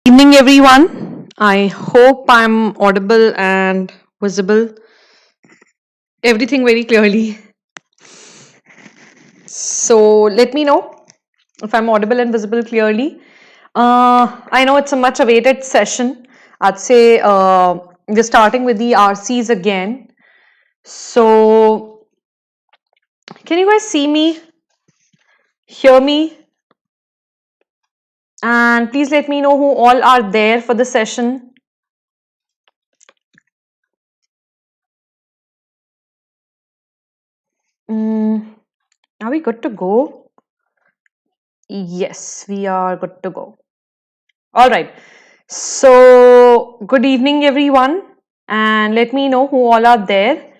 Evening, everyone. I hope I'm audible and visible. Everything very clearly. So let me know if I'm audible and visible clearly. I know it's a much awaited session. I'd say we're starting with the RCs again. So can you guys see me, hear me? And please let me know who all are there for the session. Are we good to go? Yes, we are good to go. All right. So, good evening, everyone, and let me know who all are there.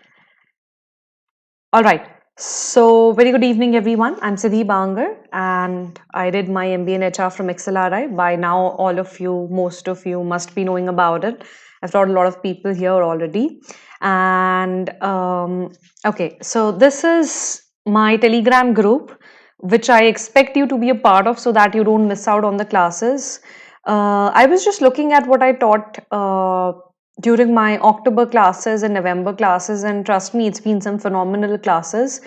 All right. So, very good evening, everyone. I'm Siddhi Bangard, and I did my MBA in HR from XLRI. By now, all of you, most of you, must be knowing about it. I've taught a lot of people here already. And okay, so this is my Telegram group, which I expect you to be a part of so that you don't miss out on the classes. I was just looking at what I taught during my October classes and November classes, and trust me, it's been some phenomenal classes.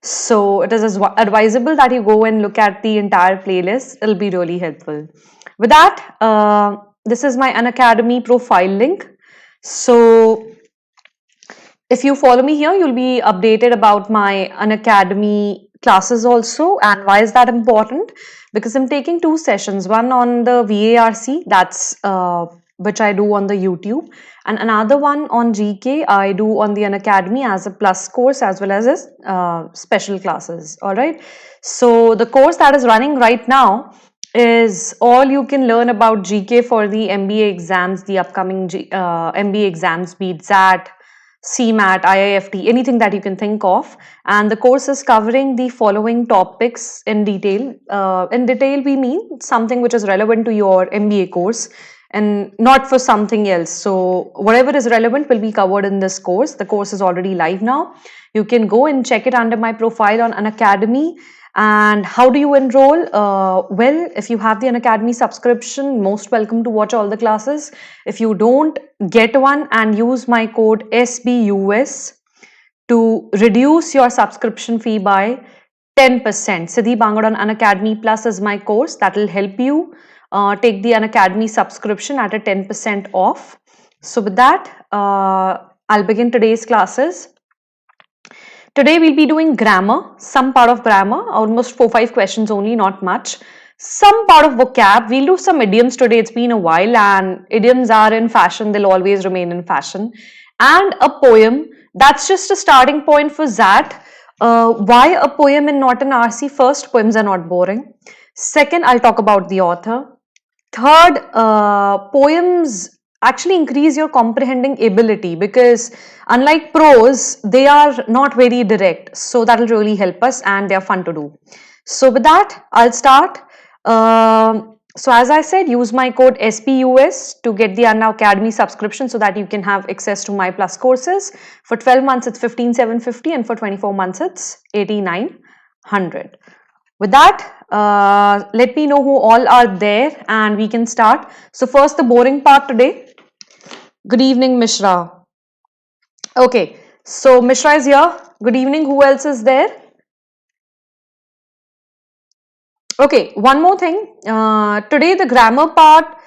So it is advisable that you go and look at the entire playlist. It'll be really helpful. With that, this is my Unacademy profile link. So if you follow me here, you'll be updated about my Unacademy classes also. And why is that important? Because I'm taking two sessions, one on the VARC, that's which I do on the YouTube, and another one on GK I do on the Unacademy as a plus course as well as special classes. All right. So the course that is running right now is all you can learn about GK for the MBA exams, the upcoming MBA exams, be it ZAT, CMAT, IIFT, anything that you can think of. And the course is covering the following topics in detail. In detail, we mean something which is relevant to your MBA course and not for something else. So whatever is relevant will be covered in this course. The course is already live now. You can go and check it under my profile on Unacademy. And how do you enroll? Well, if you have the Unacademy subscription, most welcome to watch all the classes. If you don't, get one and use my code SBUS to reduce your subscription fee by 10%. Siddhi Bangard on Unacademy Plus is my course that will help you take the Unacademy subscription at a 10% off. So with that, I'll begin today's classes. Today we'll be doing grammar, some part of grammar, almost 4-5 questions only, not much. Some part of vocab, we'll do some idioms today, it's been a while and idioms are in fashion, they'll always remain in fashion. And a poem, that's just a starting point for that. Why a poem and not an RC? First, poems are not boring. Second, I'll talk about the author. Third, poems actually increase your comprehending ability because unlike prose, they are not very direct. So that will really help us and they're fun to do. So with that, I'll start. So as I said, use my code SPUS to get the Unacademy subscription so that you can have access to my plus courses. For 12 months, it's 15,750 and for 24 months, it's 8,900. With that, let me know who all are there and we can start. So first, the boring part today. Good evening, Mishra. Okay, so Mishra is here. Good evening. Who else is there? Okay, one more thing. Today, the grammar part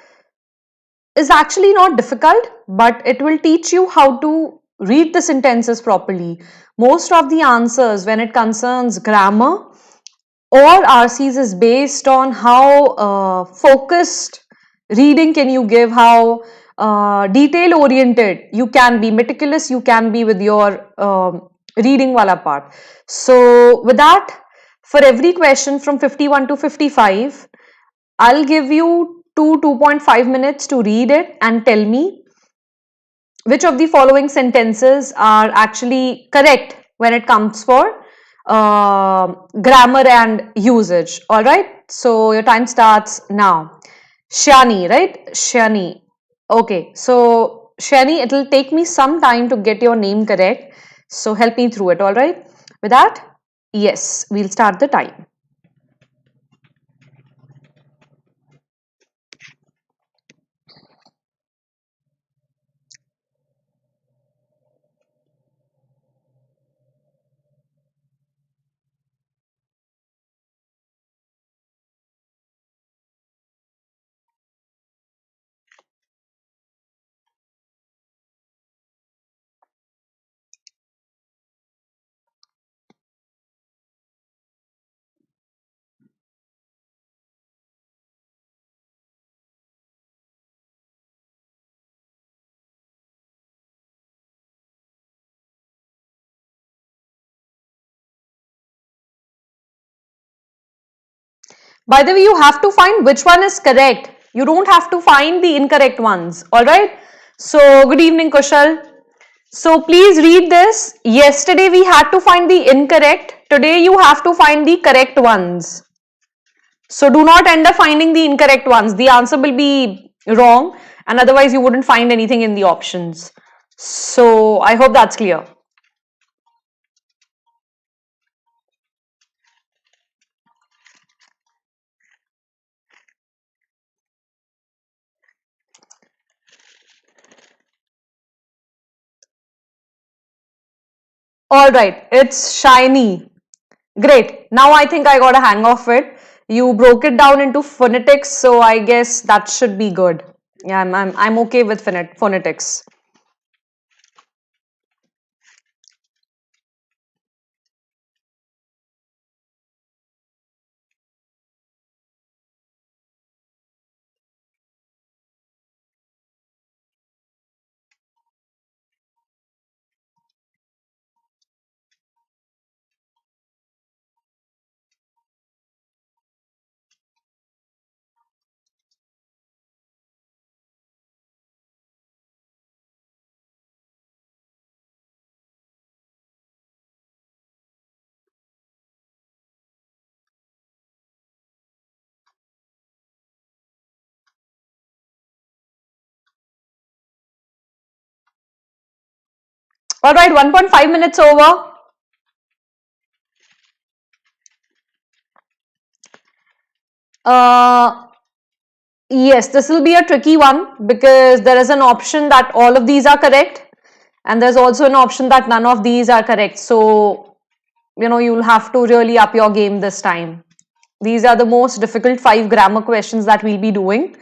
is actually not difficult, but it will teach you how to read the sentences properly. Most of the answers when it concerns grammar or RCs is based on how focused reading can you give, how detail oriented you can be, meticulous you can be with your reading wala part. So with that, for every question from 51 to 55, I'll give you 2.5 minutes to read it and tell me which of the following sentences are actually correct when it comes for grammar and usage. All right, so your time starts now. Shani, right? Shani. Okay, so Shani, it will take me some time to get your name correct, so help me through it. All right, with that, yes, we'll start the time. By the way, you have to find which one is correct. You don't have to find the incorrect ones. Alright. So, good evening, Kushal. So, please read this. Yesterday we had to find the incorrect. Today you have to find the correct ones. So, do not end up finding the incorrect ones. The answer will be wrong and otherwise you wouldn't find anything in the options. So, I hope that's clear. Alright, it's shiny. Great. Now I think I got a hang of it. You broke it down into phonetics, so I guess that should be good. Yeah, I'm okay with phonetics. All right, 1.5 minutes over. Yes, this will be a tricky one because there is an option that all of these are correct and there's also an option that none of these are correct. So, you'll have to really up your game this time. These are the most difficult 5 grammar questions that we'll be doing.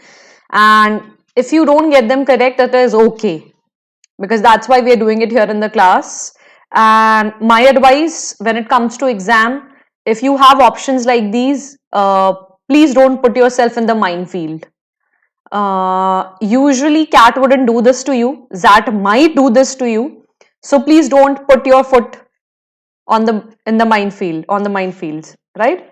And if you don't get them correct, it is okay because that's why we are doing it here in the class. And my advice when it comes to exam, if you have options like these, please don't put yourself in the minefield. Usually CAT wouldn't do this to you. ZAT might do this to you. So please don't put your foot on the minefields, right?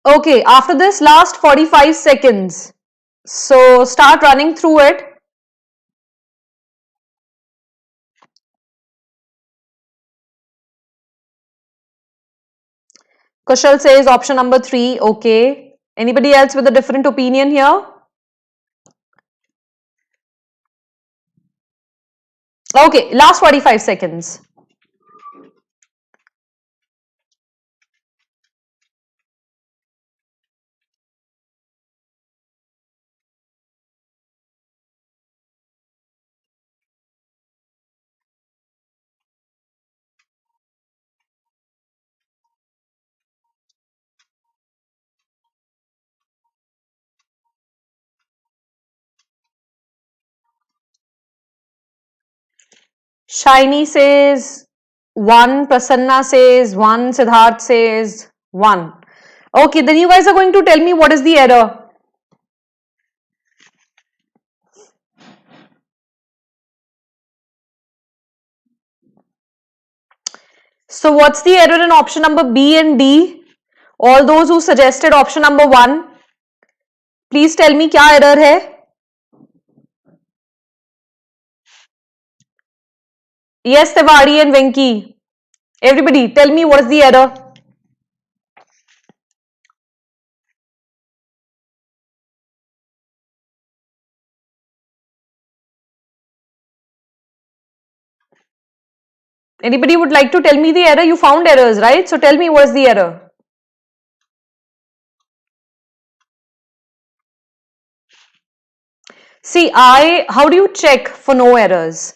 Okay, after this last 45 seconds. So start running through it. Kushal says option number 3. Okay. Anybody else with a different opinion here? Okay, last 45 seconds. Shiny says 1, Prasanna says 1, Siddharth says 1. Okay, then you guys are going to tell me what is the error. So what's the error in option number B and D? All those who suggested option number 1, please tell me क्या error है? Yes, Tewari and Venki. Everybody, tell me what is the error? Anybody would like to tell me the error? You found errors, right? So tell me what is the error? See, how do you check for no errors?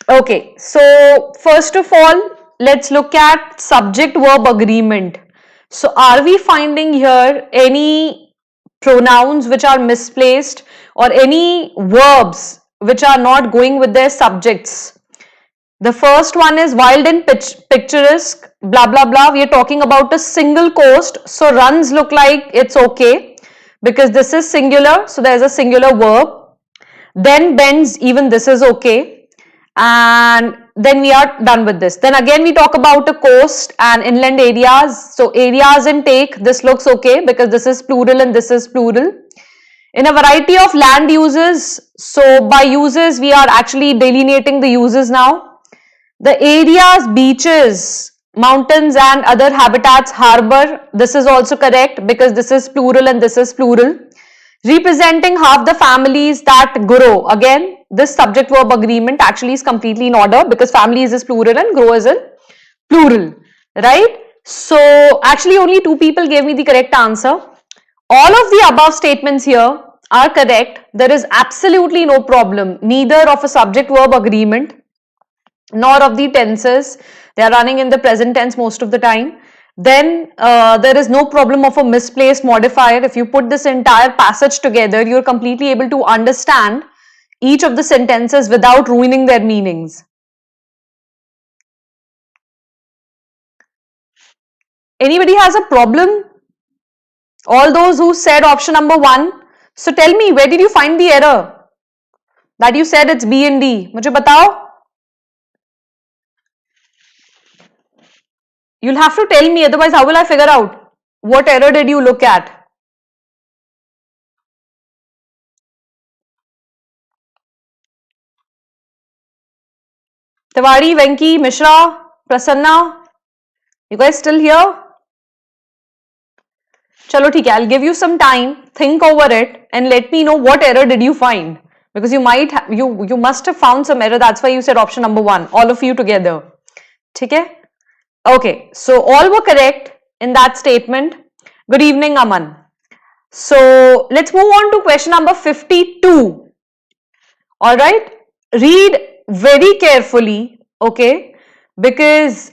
Okay, so first of all, let's look at subject-verb agreement. So are we finding here any pronouns which are misplaced or any verbs which are not going with their subjects? The first one is wild and picturesque, blah, blah, blah. We are talking about a single coast. So runs look like it's okay because this is singular. So there's a singular verb. Then bends, even this is okay. And then we are done with this. Then again, we talk about a coast and inland areas. So areas and take, this looks okay because this is plural and this is plural. In a variety of land uses, so by uses, we are actually delineating the uses now. The areas, beaches, mountains and other habitats, harbor, this is also correct because this is plural and this is plural. Representing half the families that grow. Again, this subject verb agreement actually is completely in order because families is plural and grow is in plural, right? So actually only 2 people gave me the correct answer. All of the above statements here are correct. There is absolutely no problem, neither of a subject verb agreement nor of the tenses. They are running in the present tense most of the time. Then there is no problem of a misplaced modifier. If you put this entire passage together, you're completely able to understand each of the sentences without ruining their meanings. Anybody has a problem? All those who said option number 1. So tell me, where did you find the error? That you said it's B and D. मुझे बताओ. You'll have to tell me, otherwise how will I figure out? What error did you look at? Tiwari, Venki, Mishra, Prasanna, you guys still here? Chalo, theek hai. I'll give you some time, think over it and let me know what error did you find. Because you must have found some error, that's why you said option number 1, all of you together. Theek hai? Okay, so all were correct in that statement. Good evening, Aman. So let's move on to question number 52. All right, read very carefully, okay, because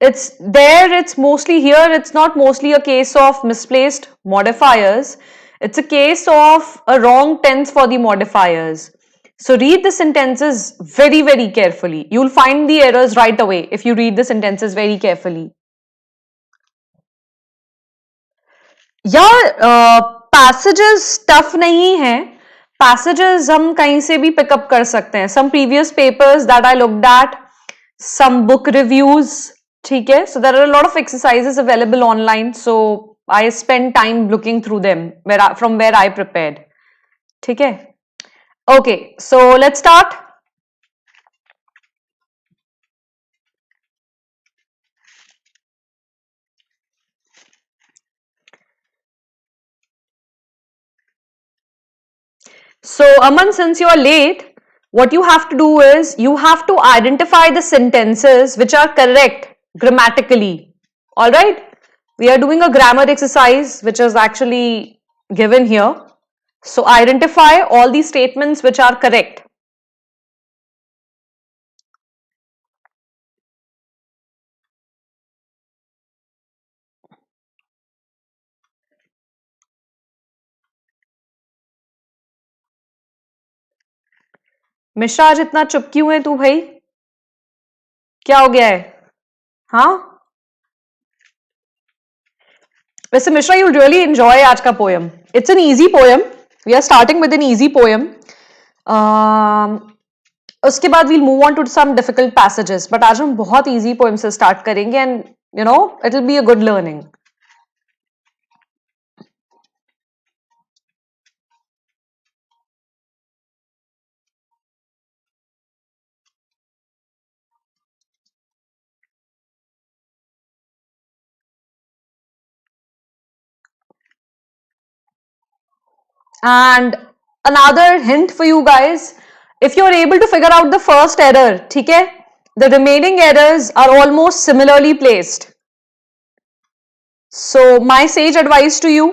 it's mostly here, it's not mostly a case of misplaced modifiers, it's a case of a wrong tense for the modifiers. So read the sentences very, very carefully. You'll find the errors right away if you read the sentences very carefully. यार passages tough नहीं है. Passages हम कहीं से भी pick up कर सकते हैं. Some previous papers that I looked at, some book reviews, ठीक है. So there are a lot of exercises available online. So I spent time looking through them from where I prepared. ठीक है. Okay, so let's start. So Aman, since you are late, what you have to do is you have to identify the sentences which are correct grammatically. All right, we are doing a grammar exercise which is actually given here. So identify all the statements which are correct. Mishra, आज इतना चुप क्यों है तू भाई? क्या हो गया है? हाँ, वैसे मिश्रा, you'll really enjoy आज का poem. It's an easy poem. We are starting with an easy poem. उसके बाद we'll move on to some difficult passages. But आज हम बहुत easy poem से start करेंगे and you know it'll be a good learning. And another hint for you guys, if you're able to figure out the first error, ठीक है, the remaining errors are almost similarly placed. So my sage advice to you,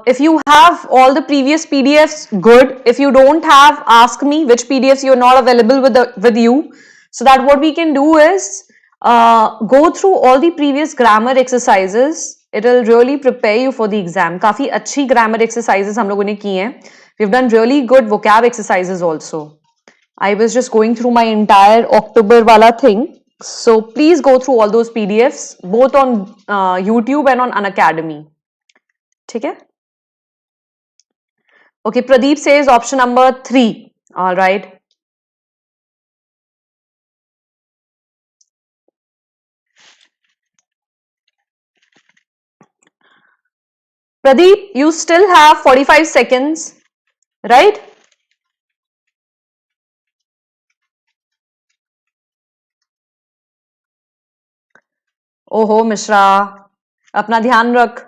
if you have all the previous PDFs, good. If you don't have, ask me which PDFs you're not available with you, so that what we can do is go through all the previous grammar exercises. It will really prepare you for the exam. काफी अच्छी grammar exercises हम लोगों ने की हैं. We've done really good vocab exercises also. I was just going through my entire October wala thing. So please go through all those PDFs, both on YouTube and on Unacademy. Okay? Okay, Pradeep says option number 3. All right. Pradeep, you still have 45 seconds, right? ओहो मिश्रा, अपना ध्यान रख,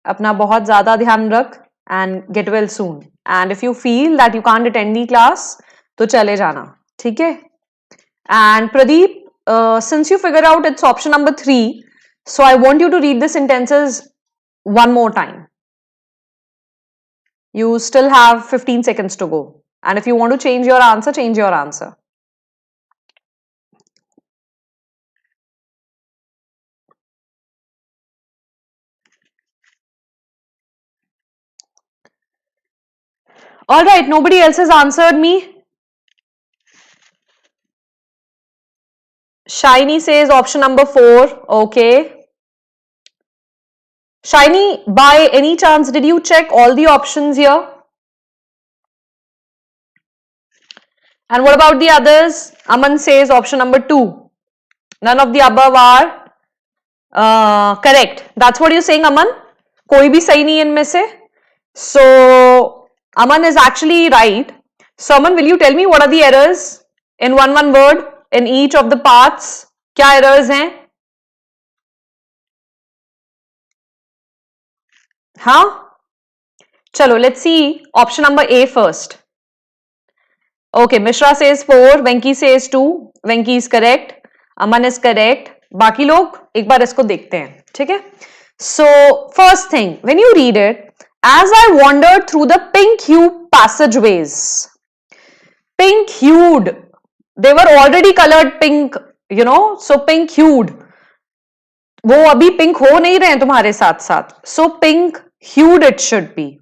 अपना बहुत ज़्यादा ध्यान रख, and get well soon. And if you feel that you can't attend the class, तो चले जाना, ठीक है? And Pradeep, since you figure out it's option number 3, so I want you to read the sentences one more time. You still have 15 seconds to go. And if you want to change your answer, change your answer. All right, nobody else has answered me. Shiny says option number 4. Okay. Shiny, by any chance, did you check all the options here? And what about the others? Aman says option number 2. None of the above are correct. That's what you're saying, Aman? Koi bhi sahi nahi inme se. So, Aman is actually right. So, Aman, will you tell me what are the errors in one word in each of the parts? Kya errors hain? Huh? Chalo, let's see option number A first. Okay, Mishra says 4, Venki says 2. Venki is correct. Aman is correct. बाकी लोग एक बार इसको देखते हैं, ठीक है? So, first thing, when you read it, as I wandered through the pink-hued passageways, pink-hued, they were already colored pink, you know, so pink-hued. वो अभी pink हो नहीं रहे हैं तुम्हारे साथ साथ. So, pink-hued it should be.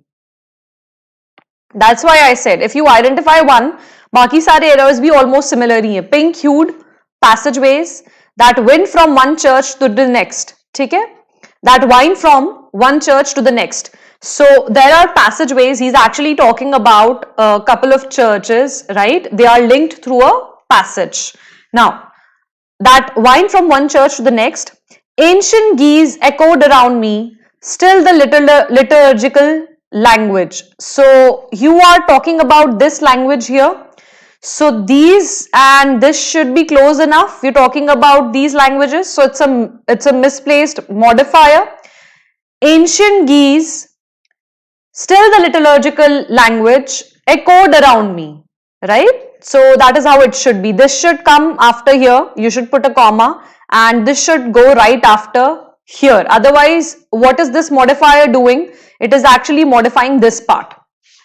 That's why I said, if you identify one, बाकी सारे errors भी almost similar ही हैं. Pink-hued passageways that went from one church to the next. ठीक है? That wind from one church to the next. So there are passageways. He's actually talking about a couple of churches, right? They are linked through a passage. Now, that wind from one church to the next. Ancient geese echoed around me. Still the liturgical language. So you are talking about this language here. So these and this should be close enough. You're talking about these languages. So it's a misplaced modifier. Ancient geese, still the liturgical language, echoed around me, right? So that is how it should be. This should come after here. You should put a comma and this should go right after here. Otherwise, what is this modifier doing? It is actually modifying this part.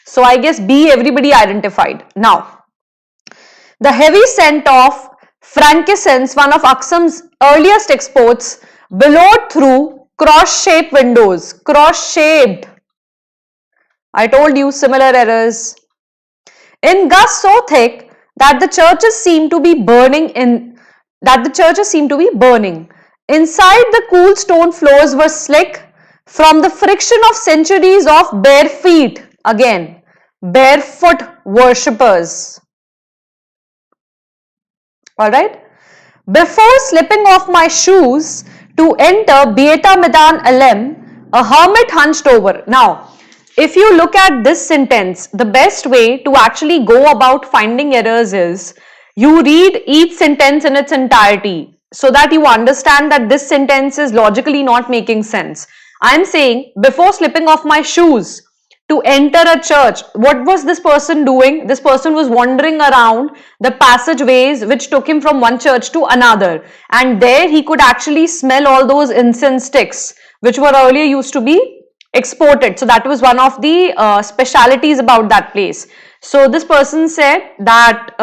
So I guess B, everybody identified. Now, the heavy scent of frankincense, one of Aksam's earliest exports, billowed through cross-shaped windows. Cross-shaped. I told you similar errors. In gusts so thick that the churches seem to be burning. Inside, the cool stone floors were slick from the friction of centuries of bare feet. Again, barefoot worshippers. Alright. Before slipping off my shoes to enter Beata Medan Alem, a hermit hunched over. Now, if you look at this sentence, the best way to actually go about finding errors is you read each sentence in its entirety so that you understand that this sentence is logically not making sense. I am saying before slipping off my shoes to enter a church, what was this person doing? This person was wandering around the passageways which took him from one church to another, and there he could actually smell all those incense sticks which were earlier used to be exported. So that was one of the specialities about that place. So this person said that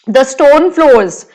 the stone floors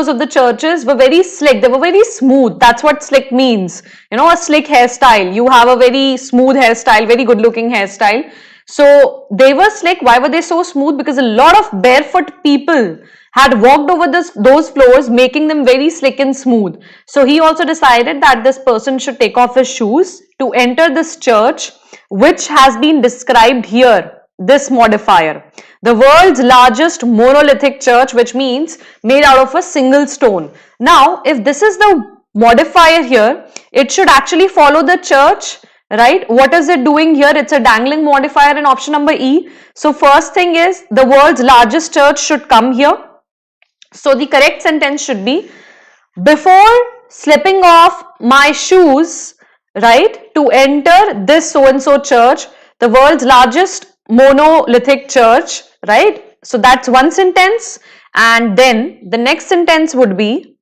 of the churches were very slick. They were very smooth. That's what slick means. You know, a slick hairstyle. You have a very smooth hairstyle, very good looking hairstyle. So they were slick. Why were they so smooth? Because a lot of barefoot people had walked over those floors, making them very slick and smooth. So he also decided that this person should take off his shoes to enter this church, which has been described here, this modifier. The world's largest monolithic church, which means made out of a single stone. Now, if this is the modifier here, it should actually follow the church, right? What is it doing here? It's a dangling modifier in option number E. So first thing is the world's largest church should come here. So the correct sentence should be, before slipping off my shoes, right, to enter this so-and-so church, the world's largest monolithic church, right? So that's one sentence. And then the next sentence would be,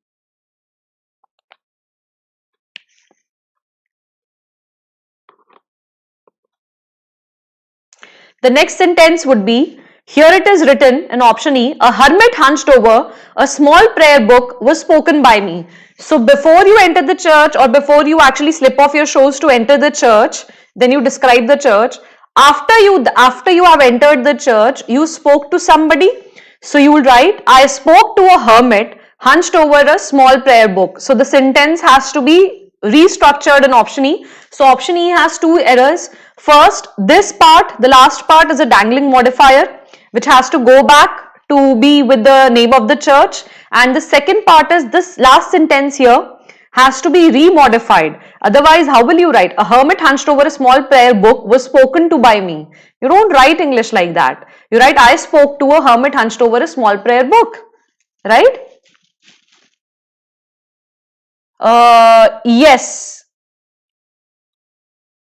here it is written in option E, a hermit hunched over a small prayer book was spoken by me. So before you enter the church, or before you actually slip off your shoes to enter the church, then you describe the church. After you have entered the church, you spoke to somebody. So you will write, I spoke to a hermit hunched over a small prayer book. So the sentence has to be restructured in option E. So option E has two errors. First, this part, the last part, is a dangling modifier which has to go back to be with the name of the church, and the second part is this last sentence here has to be remodified. Otherwise, how will you write? A hermit hunched over a small prayer book was spoken to by me. You don't write English like that. You write, I spoke to a hermit hunched over a small prayer book, right? Yes.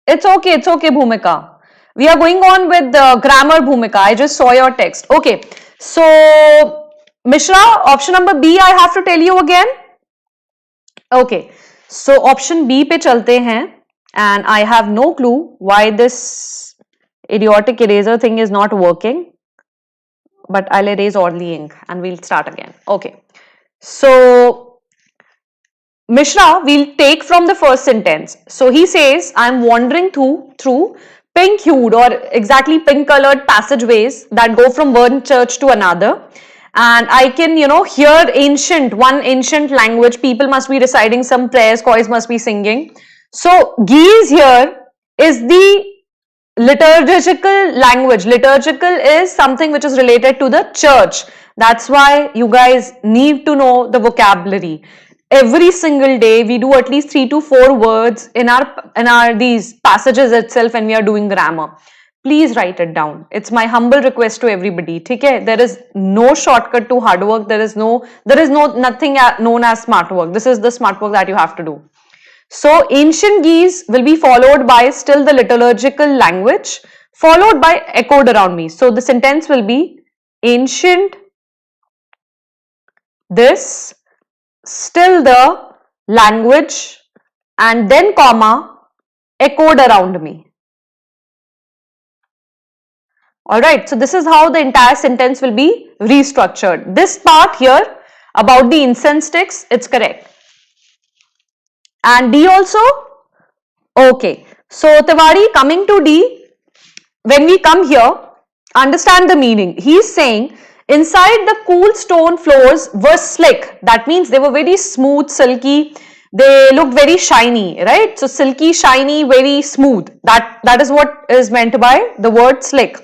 It's okay, Bhumika. We are going on with the grammar, Bhumika. I just saw your text. Okay. So, Mishra, option number B, I have to tell you again. Okay. So, option B pe chalte hain. And I have no clue why this idiotic eraser thing is not working. But I'll erase all the ink and we'll start again. Okay. So, Mishra, we'll take from the first sentence. So, he says, I'm wandering through pink hued or exactly pink colored passageways that go from one church to another, and I can hear one ancient language. People must be reciting some prayers, choirs must be singing. So Geese here is the liturgical language. Liturgical is something which is related to the church. That's why you guys need to know the vocabulary. Every single day we do at least 3 to 4 words in our these passages itself when we are doing grammar. Please write it down. It's my humble request to everybody. Okay? There is no shortcut to hard work. There is nothing known as smart work. This is the smart work that you have to do. So ancient Geese will be followed by still the liturgical language, followed by echoed around me. So the sentence will be ancient this, still the language, and then comma, echoed around me. Alright, so this is how the entire sentence will be restructured. This part here about the incense sticks, it's correct. And D also? Okay. So Tiwari, coming to D, when we come here, understand the meaning. He is saying, inside the cool stone floors were slick. That means they were very smooth, silky. They looked very shiny, right? So silky, shiny, very smooth. That is what is meant by the word slick.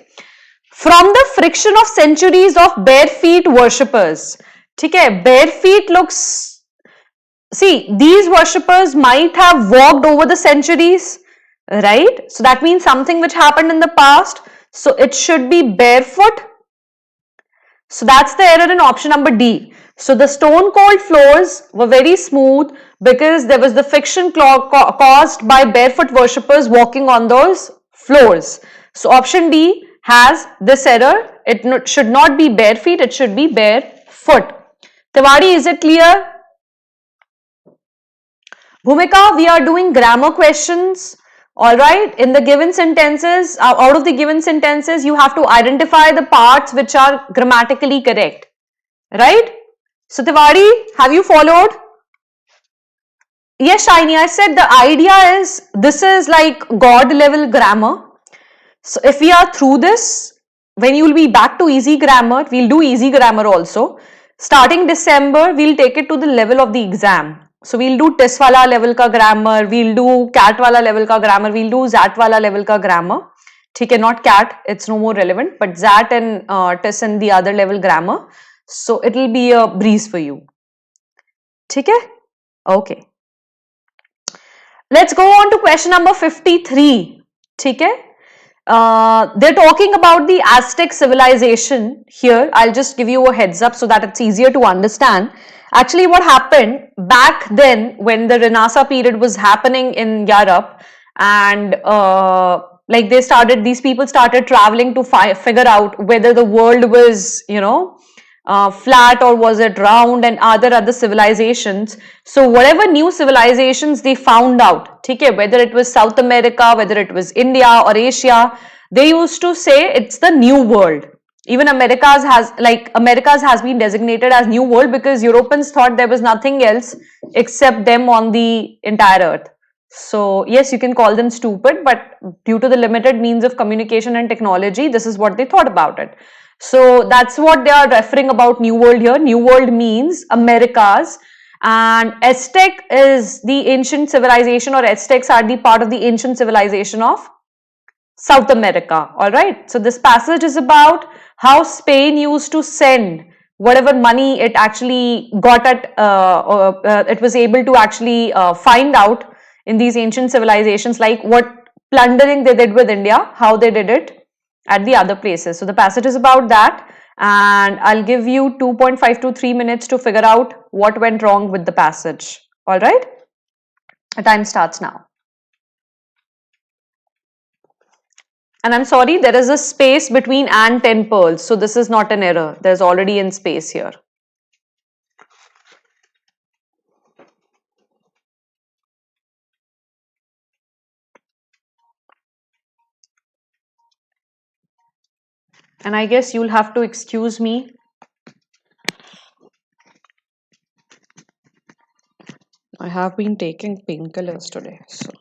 From the friction of centuries of bare feet worshippers. Okay, bare feet looks... See, these worshippers might have walked over the centuries, right? So that means something which happened in the past. So it should be barefoot. So that's the error in option number D. So the stone cold floors were very smooth because there was the friction caused by barefoot worshippers walking on those floors. So option D has this error. It should not be bare feet, it should be barefoot. Tiwari, is it clear? Bhumika, we are doing grammar questions. Alright, in the given sentences, out of the given sentences, you have to identify the parts which are grammatically correct. Right? So, Tiwari, have you followed? Yes, Shiny, I said the idea is, this is like God level grammar. So if we are through this, when you will be back to easy grammar, we'll do easy grammar also. Starting December, we'll take it to the level of the exam. So we'll do test wala level ka grammar, we'll do cat wala level ka grammar, we'll do zat wala level ka grammar. Okay, not cat, it's no more relevant, but zat and test and the other level grammar. So it'll be a breeze for you. Okay? Okay. Let's go on to question number 53. Okay? They're talking about the Aztec civilization here. I'll just give you a heads up so that it's easier to understand. Actually, what happened back then when the Renaissance period was happening in Europe, and like these people started traveling to figure out whether the world was, flat or was it round, and other civilizations. So whatever new civilizations they found out, okay, whether it was South America, whether it was India or Asia, they used to say it's the new world. Even Americas has been designated as new world because Europeans thought there was nothing else except them on the entire earth. So yes, you can call them stupid, but due to the limited means of communication and technology, this is what they thought about it. So that's what they are referring about New World here. New World means Americas, and Aztec is the ancient civilization, or Aztecs are the part of the ancient civilization of South America. All right. So this passage is about how Spain used to send whatever money it actually got at, it was able to actually find out in these ancient civilizations, like what plundering they did with India, how they did it at the other places. So the passage is about that, and I'll give you 2.5 to 3 minutes to figure out what went wrong with the passage. All right. The time starts now. And I'm sorry, there is a space between and 10 pearls. So this is not an error. There's already in space here. And I guess you'll have to excuse me. I have been taking painkillers today. So.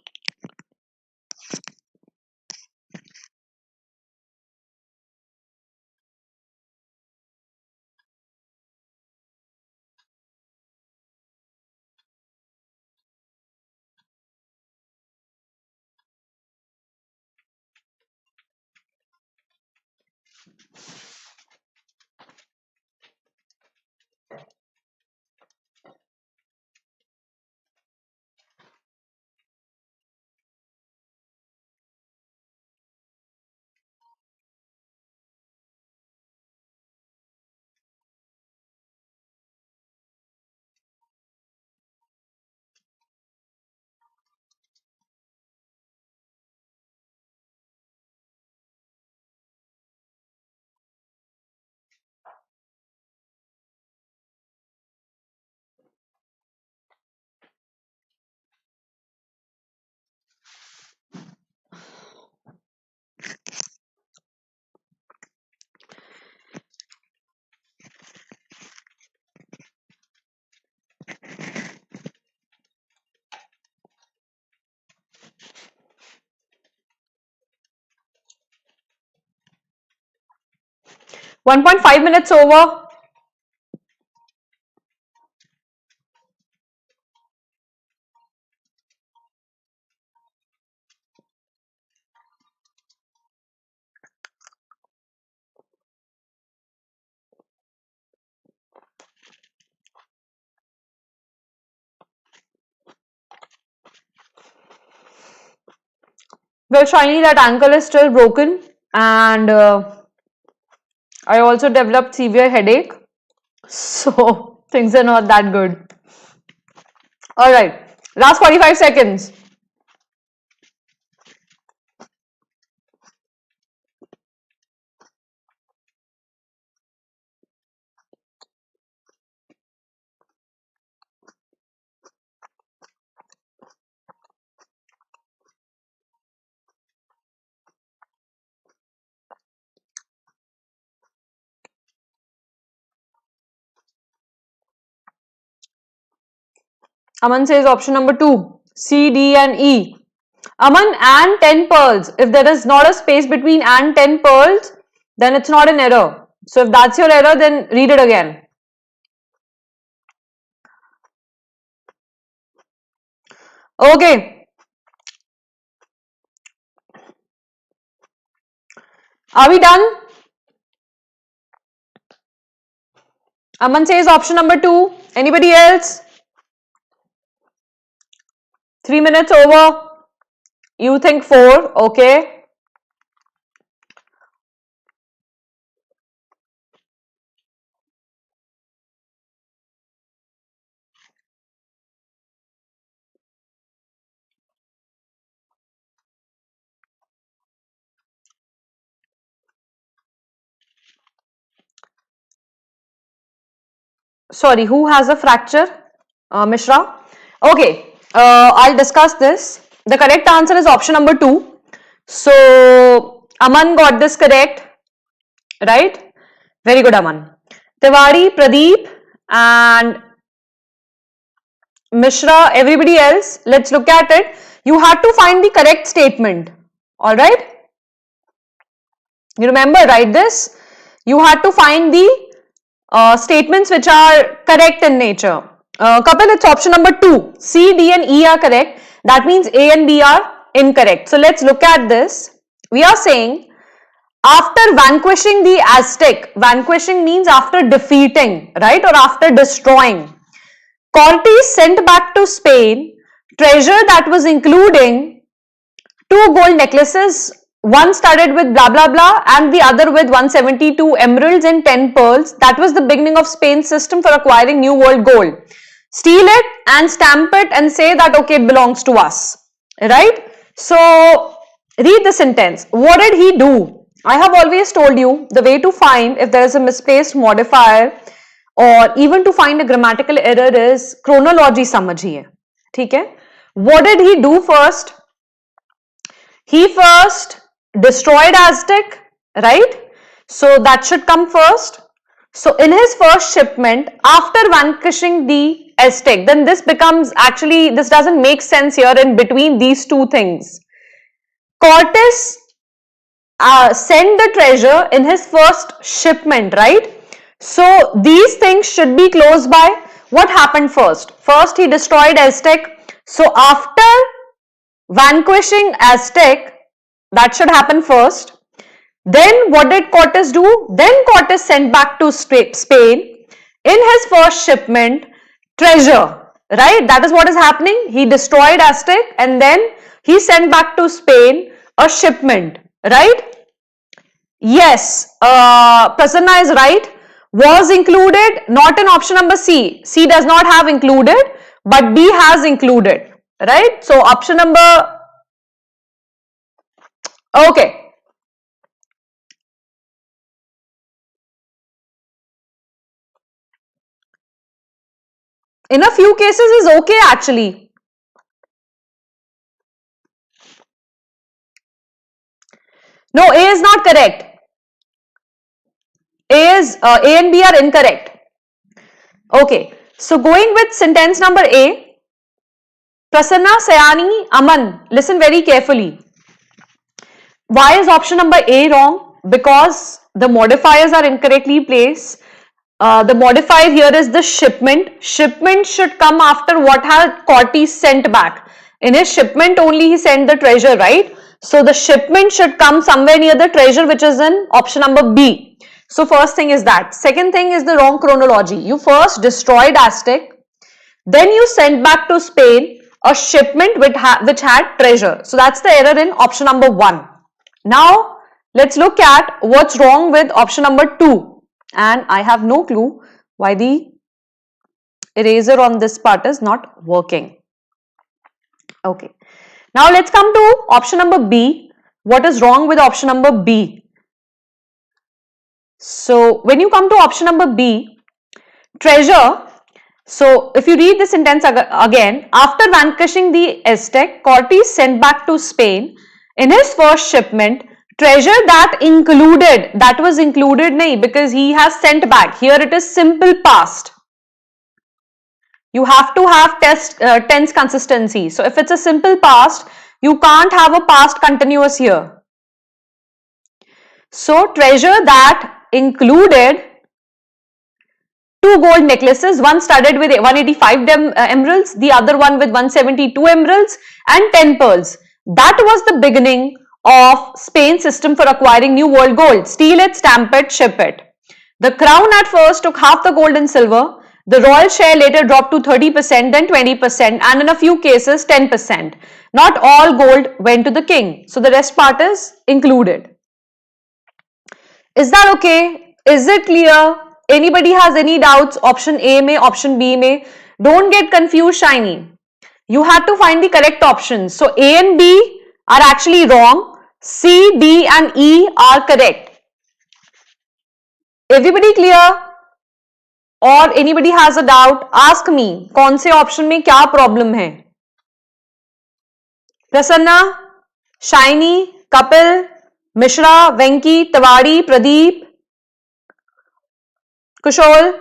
One 1.5 minutes over. Well, Shiny, that ankle is still broken, and I also developed severe headache. So things are not that good. All right, last 45 seconds. Aman says option number 2, C, D, and E. Aman, and 10 pearls. If there is not a space between and 10 pearls, then it's not an error. So if that's your error, then read it again. Okay. Are we done? Aman says option number 2. Anybody else? 3 minutes over. You think 4. Okay. Sorry, who has a fracture? Mishra? Okay, I'll discuss this. The correct answer is option number 2. So, Aman got this correct, right? Very good, Aman. Tiwari, Pradeep and Mishra, everybody else, let's look at it. You had to find the correct statement, alright? You remember, write this. You had to find the statements which are correct in nature. Kapil, it's option number 2. C, D and E are correct. That means A and B are incorrect. So let's look at this. We are saying after vanquishing the Aztec, vanquishing means after defeating, right, or after destroying. Cortes sent back to Spain treasure that was including 2 gold necklaces, one studded with blah blah blah and the other with 172 emeralds and 10 pearls. That was the beginning of Spain's system for acquiring New World gold. Steal it and stamp it and say that okay, it belongs to us, right? So read the sentence. What did he do? I have always told you the way to find if there is a misplaced modifier or even to find a grammatical error is chronology समझिए, ठीक है? What did he do first? He first destroyed Aztec, right? So that should come first. So in his first shipment, after vanquishing the Aztec, then this becomes actually, this doesn't make sense here in between these two things. Cortes sent the treasure in his first shipment, right? So these things should be close by. What happened first? First he destroyed Aztec. So after vanquishing Aztec, that should happen first. Then what did Cortes do? Then Cortes sent back to Spain in his first shipment treasure, right? That is what is happening. He destroyed Aztec and then he sent back to Spain a shipment, right? Yes, Prasanna is right. Was included, not in option number C. C does not have included, but B has included, right? So option number, okay. In a few cases is okay actually. No, A is not correct. A and B are incorrect. Okay, so going with sentence number A, Prasanna, Sayani, Aman, listen very carefully. Why is option number A wrong? Because the modifiers are incorrectly placed. The modifier here is the shipment. Shipment should come after what had Cortes sent back. In his shipment only he sent the treasure, right? So the shipment should come somewhere near the treasure, which is in option number B. So first thing is that. Second thing is the wrong chronology. You first destroyed Aztec, then you sent back to Spain a shipment which had treasure. So that's the error in option number 1. Now let's look at what's wrong with option number 2. And I have no clue why the eraser on this part is not working. Okay. Now let's come to option number B. What is wrong with option number B? So when you come to option number B, treasure. So if you read the sentence again, after vanquishing the Aztec, Cortes sent back to Spain in his first shipment treasure that was included nahi, because he has sent back. Here it is simple past. You have to have tense consistency. So if it's a simple past, You can't have a past continuous here. So treasure that included 2 gold necklaces, one studded with 185 emeralds, the other one with 172 emeralds and 10 pearls. That was the beginning of Spain's system for acquiring new world gold. Steal it, stamp it, ship it. The crown at first took half the gold and silver. The royal share later dropped to 30%, then 20%, and in a few cases 10%. Not all gold went to the king. So the rest part is included. Is that okay? Is it clear? Anybody has any doubts? Option A may, option B may. Don't get confused, Shiny. You had to find the correct options. So A and B are actually wrong. C, D and E are correct. Everybody clear? Or anybody has a doubt? Ask me. कौन से option में क्या problem है? Prasanna, Shiny, Kapil, Mishra, Venki, Tawari, Pradeep, कुशोल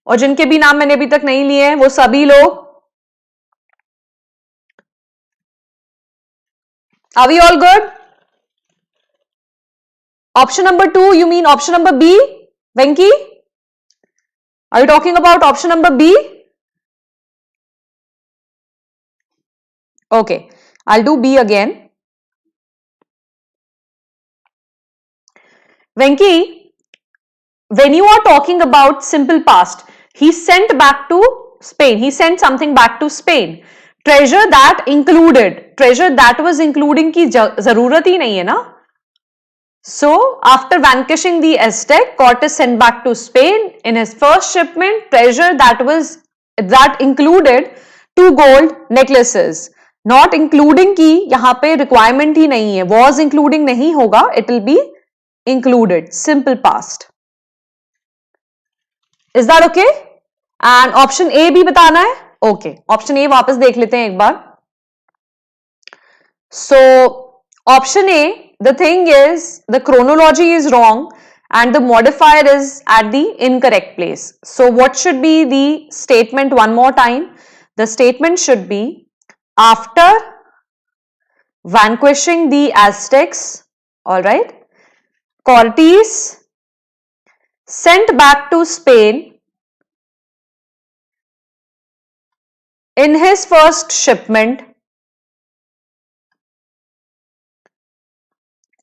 और जिनके भी नाम मैंने अभी तक नहीं लिए हैं वो सभी लोग. Are we all good? Option number 2, you mean option number B, Venki? Are you talking about option number B? Okay, I'll do B again. Venki, when you are talking about simple past, he sent back to Spain. He sent something back to Spain. Treasure that included. Treasure that was including की जरूरत ही नहीं है ना. So after vanquishing the Aztec, Cortes sent back to Spain in his first shipment treasure that included 2 gold necklaces. Not including की यहाँ पे requirement ही नहीं है. Was including नहीं होगा. It will be included. Simple past. Is that okay? And option A भी बताना है? Okay. Option A वापस देख लेते हैं एक बार. So option A, the thing is the chronology is wrong and the modifier is at the incorrect place. So what should be the statement one more time? The statement should be after vanquishing the Aztecs, all right, Cortes sent back to Spain in his first shipment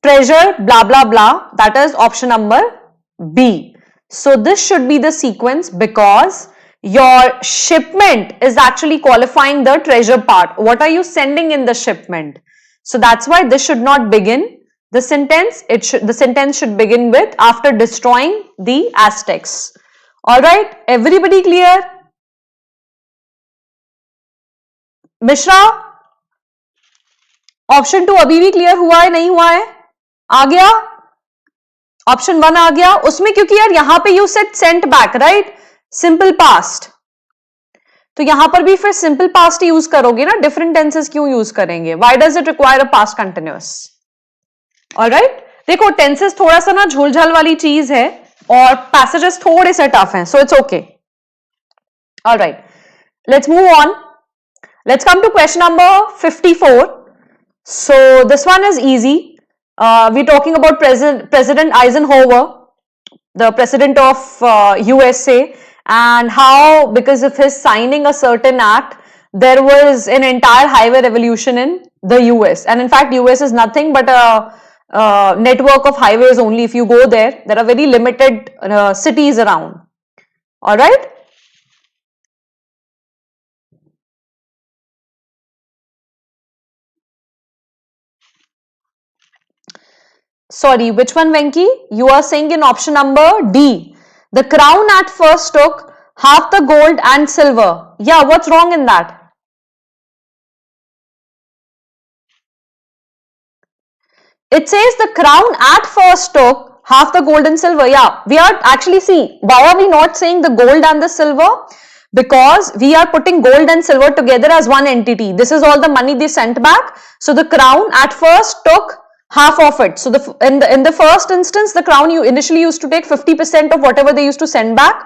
treasure blah blah blah. That is option number B. So this should be the sequence because your shipment is actually qualifying the treasure part. What are you sending in the shipment? So that's why this should not begin the sentence. The sentence should begin with after destroying the Aztecs. All right, everybody clear? Mishra, option 2 अभी भी clear हुआ है नहीं हुआ है? आ गया? Option 1 आ गया उसमें, क्योंकि यार यहां पे you said Saint back, right? Simple past, तो यहां पर भी फिर सिंपल पास्ट यूज करोगे ना, डिफरेंट टेंसेस क्यों यूज करेंगे? Why does it require a past continuous? Alright, देखो टेंसेस थोड़ा सा ना झोलझाल वाली चीज है और पैसेजेस थोड़े से टफ हैं, so it's okay. Alright, let's move on. Let's come to question number 54. So this one is easy. We're talking about President Eisenhower, the president of USA, and how because of his signing a certain act, there was an entire highway revolution in the US. And in fact, US is nothing but a network of highways only. If you go there, there are very limited cities around. All right. Sorry, which one, Venki? You are saying in option number D. The crown at first took half the gold and silver. Yeah, what's wrong in that? It says the crown at first took half the gold and silver. Yeah, we are actually, see, why are we not saying the gold and the silver? Because we are putting gold and silver together as one entity. This is all the money they sent back. So the crown at first took half of it. So in the first instance, the crown you initially used to take 50% of whatever they used to send back.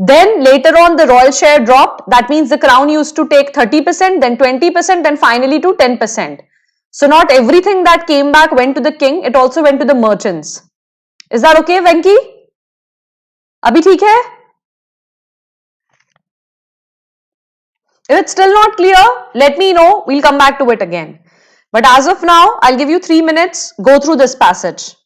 Then later on the royal share dropped. That means the crown used to take 30%, then 20%, and finally to 10%. So not everything that came back went to the king, it also went to the merchants. Is that okay, Venki? Abhi theek hai? If it's still not clear, let me know. We'll come back to it again. But as of now, I'll give you 3 minutes. Go through this passage.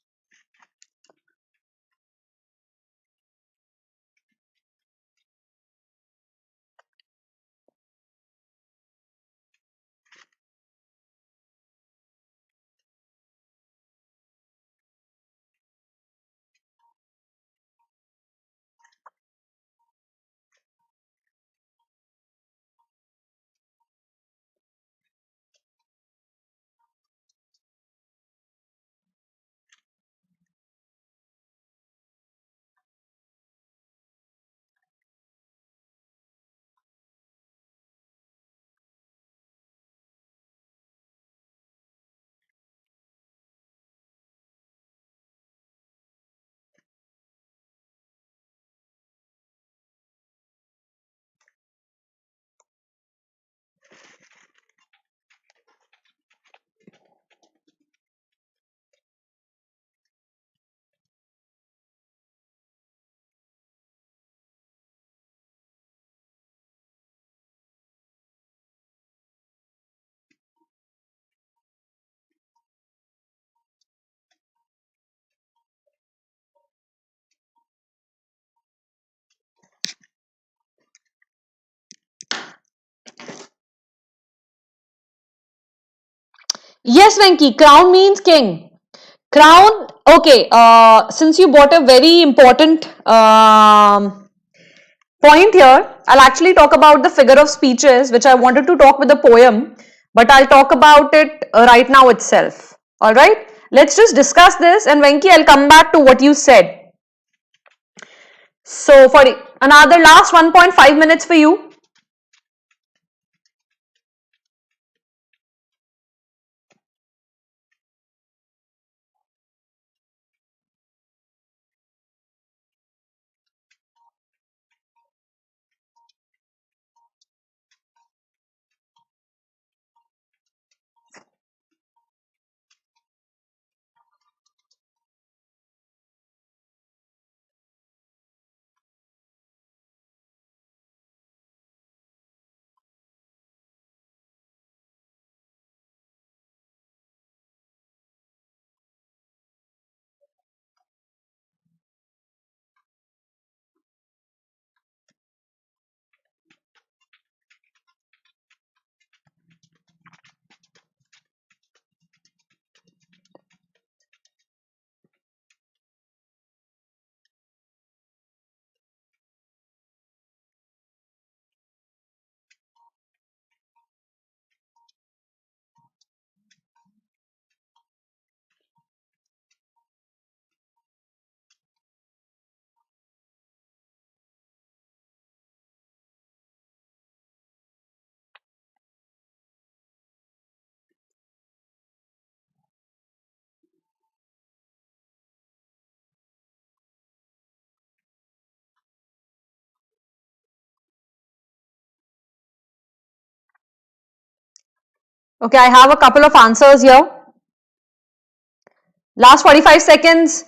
Yes, Venki, crown means king. Crown, okay, since you brought a very important point here, I'll actually talk about the figure of speeches, which I wanted to talk with the poem, but I'll talk about it right now itself. Alright, let's just discuss this, and Venki, I'll come back to what you said. So, for another last 1.5 minutes for you. Okay, I have a couple of answers here. Last 45 seconds.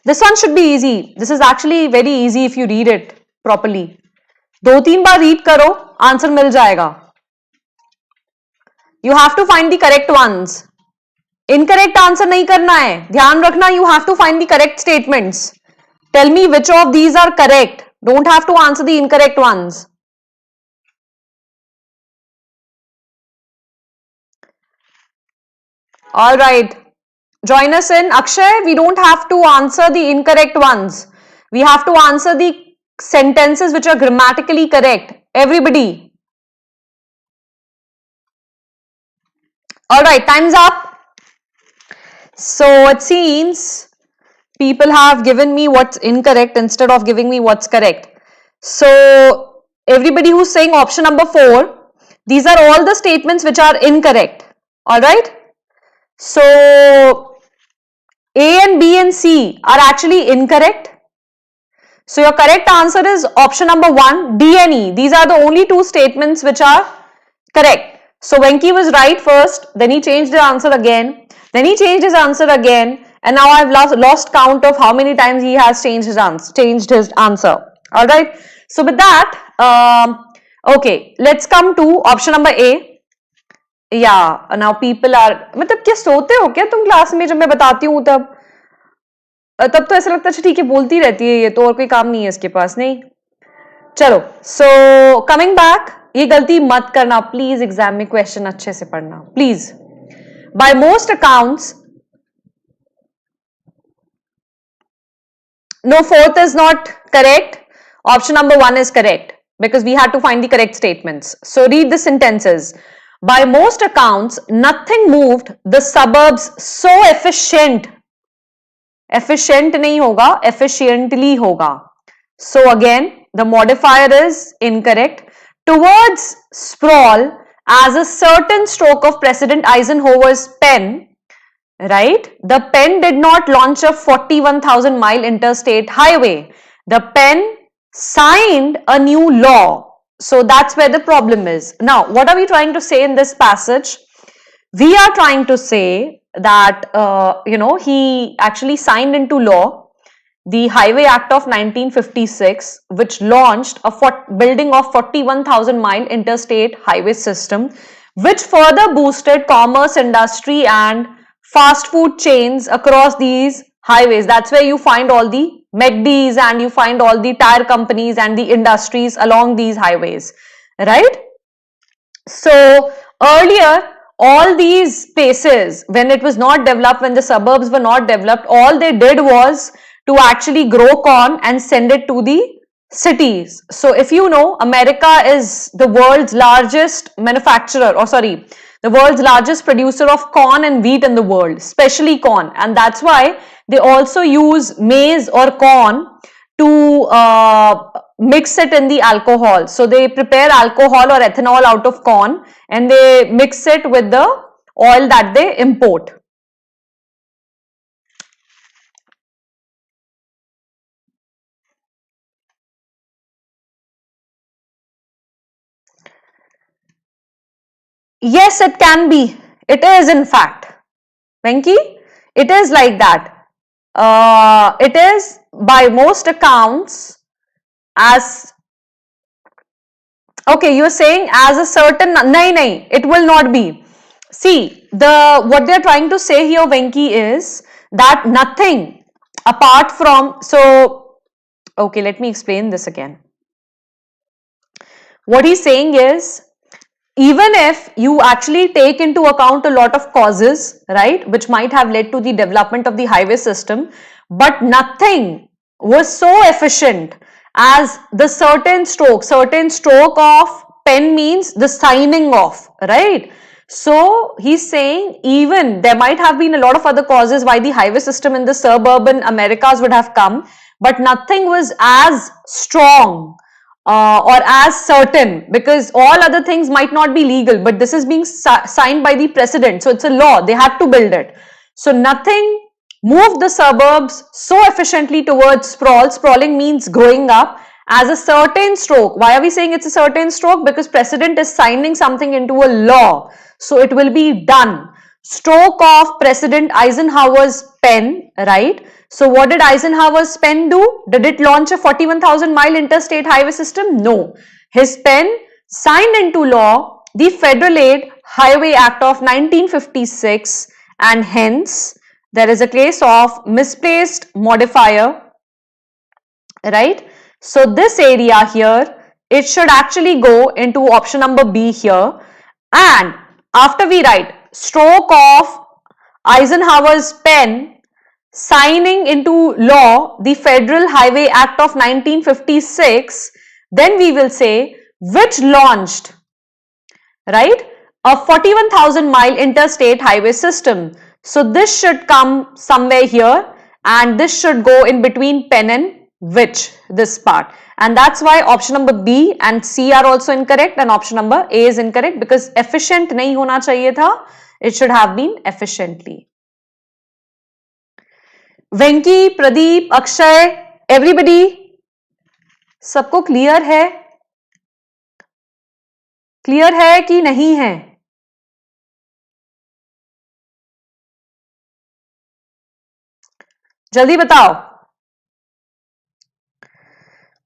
This one should be easy. This is actually very easy if you read it properly. 2-3 bar read करो, answer मिल जाएगा. You have to find the correct ones. Incorrect answer नहीं करना है. ध्यान रखना, you have to find the correct statements. Tell me which of these are correct. Don't have to answer the incorrect ones. All right. Join us in. Akshay, we don't have to answer the incorrect ones. We have to answer the sentences which are grammatically correct. Everybody. All right, time's up. So it seems people have given me what's incorrect instead of giving me what's correct. So everybody who's saying option number 4, These are all the statements which are incorrect. All right. So A and B and C are actually incorrect. So your correct answer is option number 1, D and E. These are the only two statements which are correct. So Venki was right first, then he changed the answer again, then he changed his answer again, and now I've lost count of how many times he has changed his answer. All right. So with that, okay, let's come to option number A. Yeah, now people are, मतलब क्या सोते हो क्या तुम class में जब मैं बताती हूँ तब तो ऐसा लगता है ठीक है बोलती रहती है ये तो और कोई काम नहीं है इसके पास नहीं. चलो, सो कमिंग बैक, ये गलती मत करना प्लीज, एग्जाम में क्वेश्चन अच्छे से पढ़ना please. By most accounts, no, fourth is not correct. Option number 1 is correct because we had to find the correct statements. So read the sentences. By most accounts, nothing moved the suburbs so efficient. Efficient नहीं होगा, efficiently होगा. So again, the modifier is incorrect. Towards sprawl as a certain stroke of President Eisenhower's pen, right? The pen did not launch a 41,000 mile interstate highway. The pen signed a new law. So that's where the problem is. Now, what are we trying to say in this passage? We are trying to say that, he actually signed into law the Highway Act of 1956, which launched a building of 41,000 mile interstate highway system, which further boosted commerce, industry and fast food chains across these highways. That's where you find all the McDs and you find all the tire companies and the industries along these highways, right? So earlier, all these spaces, when it was not developed, when the suburbs were not developed, all they did was to actually grow corn and send it to the cities. So if you know, America is the world's largest manufacturer, the world's largest producer of corn and wheat in the world, especially corn. And that's why they also use maize or corn to mix it in the alcohol. So they prepare alcohol or ethanol out of corn and they mix it with the oil that they import. Yes, it can be. It is in fact. Venki, it is like that. It is by most accounts as, okay, you're saying as a certain, nahi, it will not be. See, what they're trying to say here, Venki, is that nothing apart from, so, okay, let me explain this again. What he's saying is, even if you actually take into account a lot of causes, right, which might have led to the development of the highway system, but nothing was so efficient as the certain stroke of pen means the signing off, right? So he's saying even there might have been a lot of other causes why the highway system in the suburban Americas would have come, but nothing was as strong or as certain, because all other things might not be legal, but this is being signed by the president, so it's a law, they had to build it. So nothing moved the suburbs so efficiently towards sprawl. Sprawling means growing up as a certain stroke. Why are we saying it's a certain stroke? Because president is signing something into a law, so it will be done. Stroke of President Eisenhower's pen, right? So what did Eisenhower's pen do? Did it launch a 41,000 mile interstate highway system? No. His pen signed into law the Federal Aid Highway Act of 1956, and hence there is a case of misplaced modifier, right? So this area here, it should actually go into option number B here. And after we write stroke of Eisenhower's pen signing into law the Federal Highway Act of 1956, then we will say which launched, right, a 41,000 mile interstate highway system. So this should come somewhere here and this should go in between pen and which, this part. and that's why option number B and C are also incorrect and option number A is incorrect because efficient नहीं होना चाहिए था, it should have been efficiently. Venky, Pradeep, Akshay, everybody, सबको clear है? Clear है कि नहीं है? जल्दी बताओ.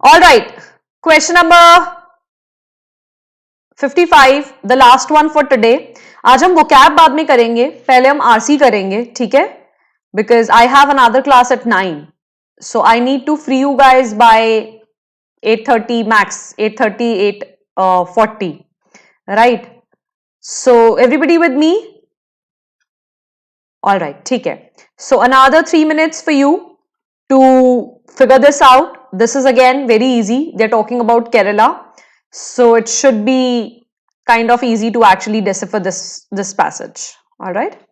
All right, question number 55, the last one for today. आज हम vocab बाद में करेंगे, पहले हम RC करेंगे, ठीक है? Because I have another class at 9, so I need to free you guys by 8:30 max, 8:30, 8:40, right? So everybody with me? All right, ठीक है. So another 3 minutes for you to figure this out. This is again very easy. They're talking about Kerala, so it should be kind of easy to actually decipher this passage. All right.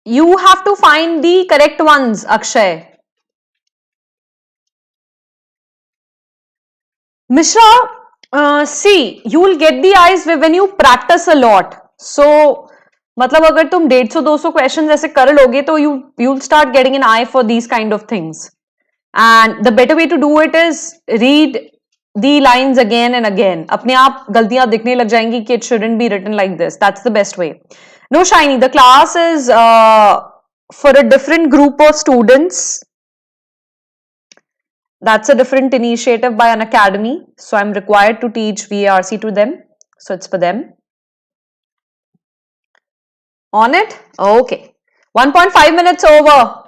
You have to find the correct ones, Akshay. Mishra, see, you will get the eyes when you practice a lot. So, मतलब अगर तुम 150-200 questions ऐसे कर लोगे तो you'll start getting an eye for these kind of things. And the better way to do it is read the lines again and again. अपने आप गलतियां दिखने लग जाएंगी कि it shouldn't be written like this. That's the best way. No, Shiny, the class is for a different group of students. That's a different initiative by Unacademy. So I'm required to teach VARC to them. So it's for them. On it? Okay. 1.5 minutes over.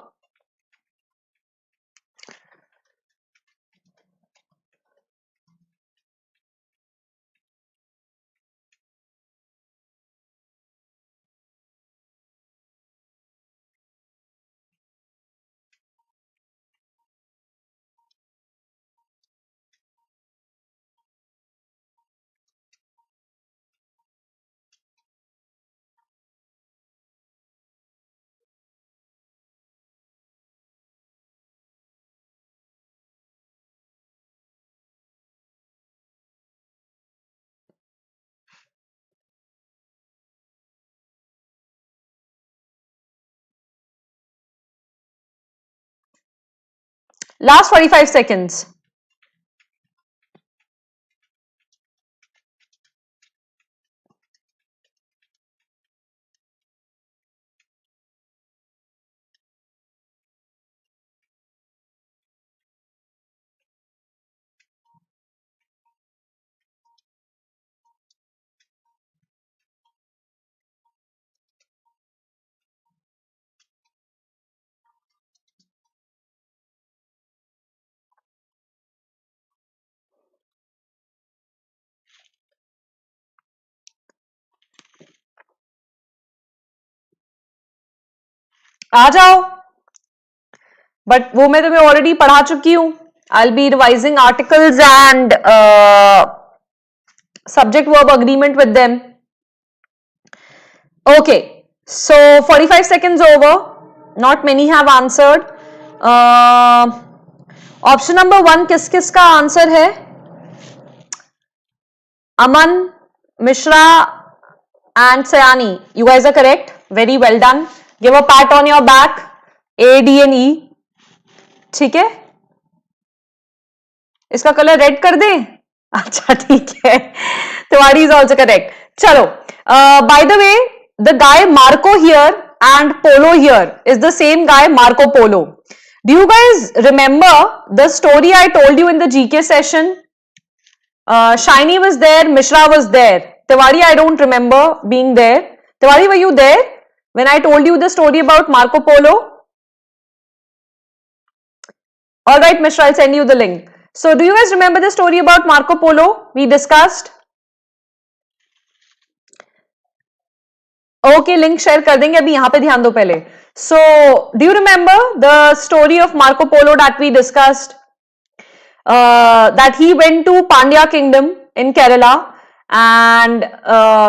Last 45 seconds. आ जाओ, but वो मैं तुम्हें already पढ़ा चुकी हूं. I'll be revising articles and subject verb agreement with them. Okay, so 45 seconds over. Not many have answered. Option number 1 किस किस का आंसर है? Aman, Mishra and Sayani, you guys are correct. Very well done. Give a pat on your back. A, D and E. ठीक है? इसका colour red कर दे? अच्छा ठीक है. Tiwari is also correct. चलो. By the way, the guy Marco here and Polo here is the same guy, Marco Polo. Do you guys remember the story I told you in the GK session? Shiny was there, Mishra was there. Tiwari, I don't remember being there. Tiwari, were you there when I told you the story about Marco Polo? Alright, Mishra, I'll send you the link. So, do you guys remember the story about Marco Polo we discussed? Okay, link share कर देंगे अभी यहाँ पे ध्यान दो पहले. So, do you remember the story of Marco Polo that we discussed? That he went to Pandya Kingdom in Kerala and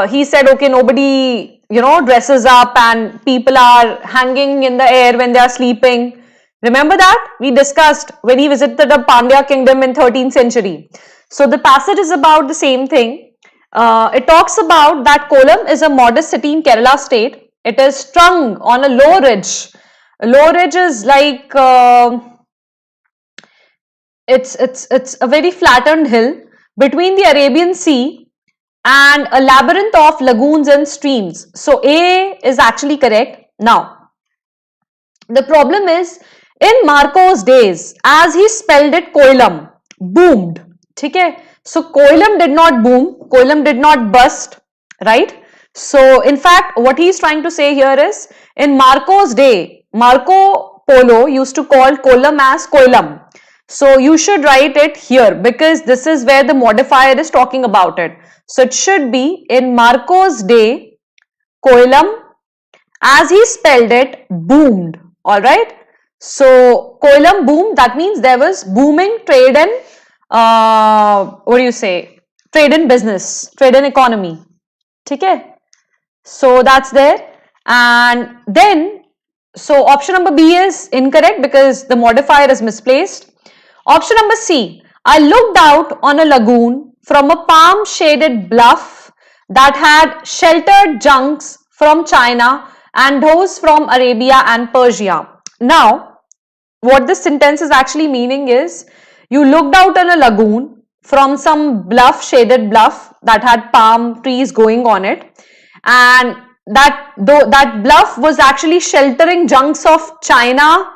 he said, okay, nobody, dresses up and people are hanging in the air when they are sleeping. Remember that? We discussed when he visited the Pandya Kingdom in 13th century. So the passage is about the same thing. It talks about that Kollam is a modest city in Kerala state. It is strung on a low ridge. A low ridge is like it's a very flattened hill between the Arabian Sea and a labyrinth of lagoons and streams. So A is actually correct. Now, the problem is in Marco's days, as he spelled it, Kollam boomed. Okay? So Kollam did not boom, Kollam did not burst, right? So in fact, what he is trying to say here is in Marco's day, Marco Polo used to call Kollam as Kollam. So you should write it here because this is where the modifier is talking about it. So it should be in Marco's day, Kollam, as he spelled it, boomed. Alright. So Kollam boomed, that means there was booming trade and trade and business, trade and economy. Okay. So that's there. And then, so option number B is incorrect because the modifier is misplaced. Option number C, I looked out on a lagoon from a palm shaded bluff that had sheltered junks from China and those from Arabia and Persia. Now, what this sentence is actually meaning is, you looked out on a lagoon from some shaded bluff that had palm trees going on it, and that bluff was actually sheltering junks from China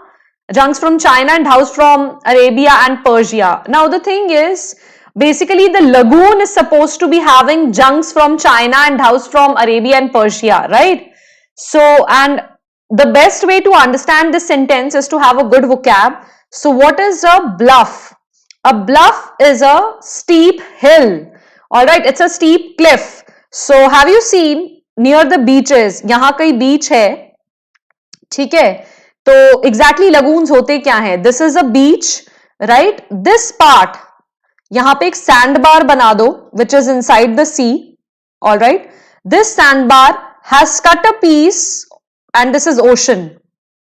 and house from Arabia and Persia. Now the thing is, basically the lagoon is supposed to be having junks from China and house from Arabia and Persia, right? So, and the best way to understand this sentence is to have a good vocab. So what is a bluff? A bluff is a steep hill. Alright, it's a steep cliff. So have you seen near the beaches, यहाँ कई beach है, ठीक है? तो exactly lagoons होते क्या है? This is a beach, right? This part, यहाँ पे एक sandbar बना दो, which is inside the sea. Alright, this sandbar has cut a piece, and this is ocean.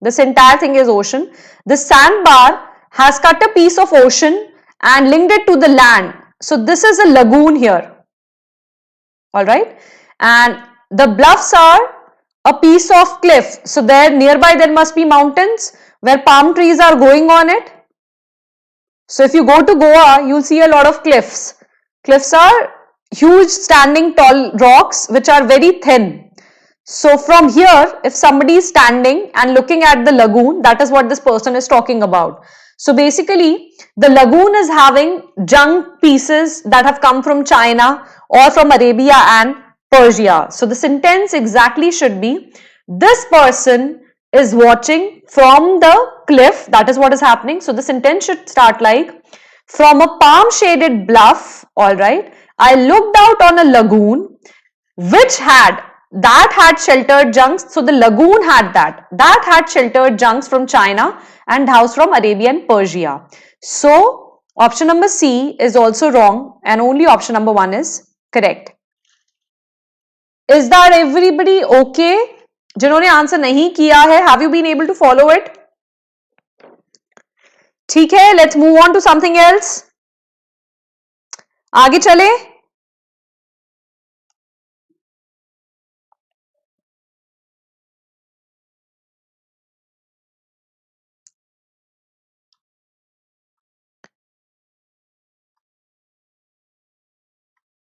This entire thing is ocean. The sandbar has cut a piece of ocean and linked it to the land. So this is a lagoon here. Alright, and the bluffs are a piece of cliff. So there nearby there must be mountains where palm trees are growing on it. So if you go to Goa, you'll see a lot of cliffs. Cliffs are huge standing tall rocks which are very thin. So from here, if somebody is standing and looking at the lagoon, that is what this person is talking about. So basically, the lagoon is having junk pieces that have come from China or from Arabia and Persia. So the sentence exactly should be, this person is watching from the cliff. That is what is happening. So the sentence should start like, from a palm shaded bluff, alright, I looked out on a lagoon which had sheltered junks. So the lagoon had that had sheltered junks from China and house from Arabia and Persia. So option number C is also wrong and only option number 1 is correct. Is that everybody okay? जिन्होंने answer नहीं किया है, have you been able to follow it? ठीक है, let's move on to something else. आगे चले.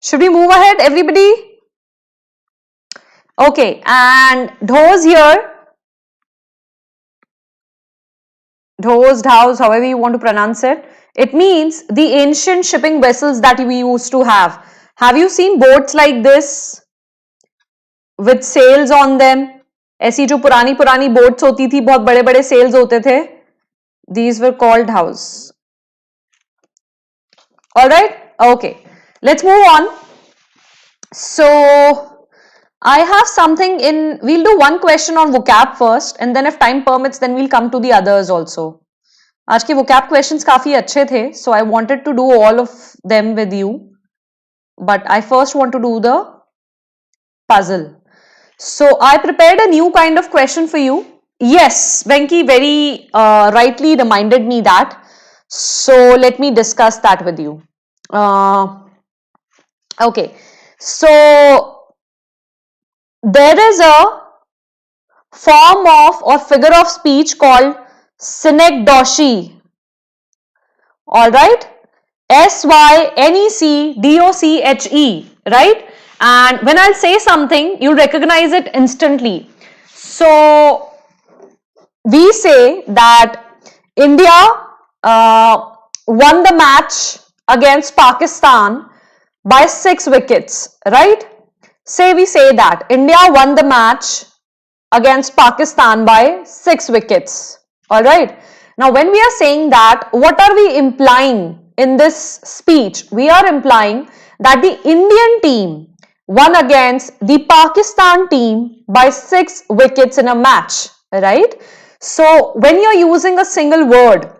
Should we move ahead, everybody? Okay, and those here Dhows, dhows, however you want to pronounce it. It means the ancient shipping vessels that we used to have. Have you seen boats like this with sails on them? ऐसी जो पुरानी पुरानी boats होती थी, बहुत बड़े बड़े sails होते थे. These were called dhows. All right. Okay. Let's move on. So I have something in, we'll do one question on vocab first, and then if time permits, then we'll come to the others also. आज के vocab questions काफी अच्छे थे, so I wanted to do all of them with you, but I first want to do the puzzle. So I prepared a new kind of question for you. Yes, Venki very rightly reminded me that. So let me discuss that with you. Okay, so there is a form of or figure of speech called synecdoche. All right, synecdoche, right? And when I'll say something, you'll recognize it instantly. So we say that India won the match against Pakistan by 6 wickets, right? Say we say that India won the match against Pakistan by 6 wickets. All right. Now, when we are saying that, what are we implying in this speech? We are implying that the Indian team won against the Pakistan team by 6 wickets in a match, right? So, when you're using a single word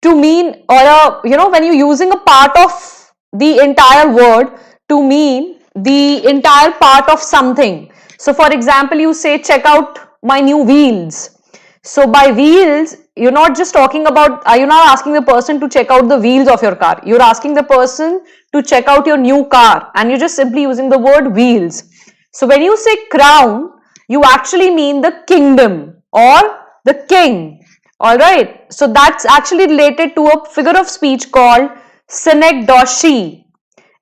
to mean, or when you're using a part of the entire word to mean the entire part of something. So, for example, you say, check out my new wheels. So, by wheels, you're not just talking about, you're not asking the person to check out the wheels of your car. You're asking the person to check out your new car, and you're just simply using the word wheels. So, when you say crown, you actually mean the kingdom or the king. All right. So, that's actually related to a figure of speech called synecdoche.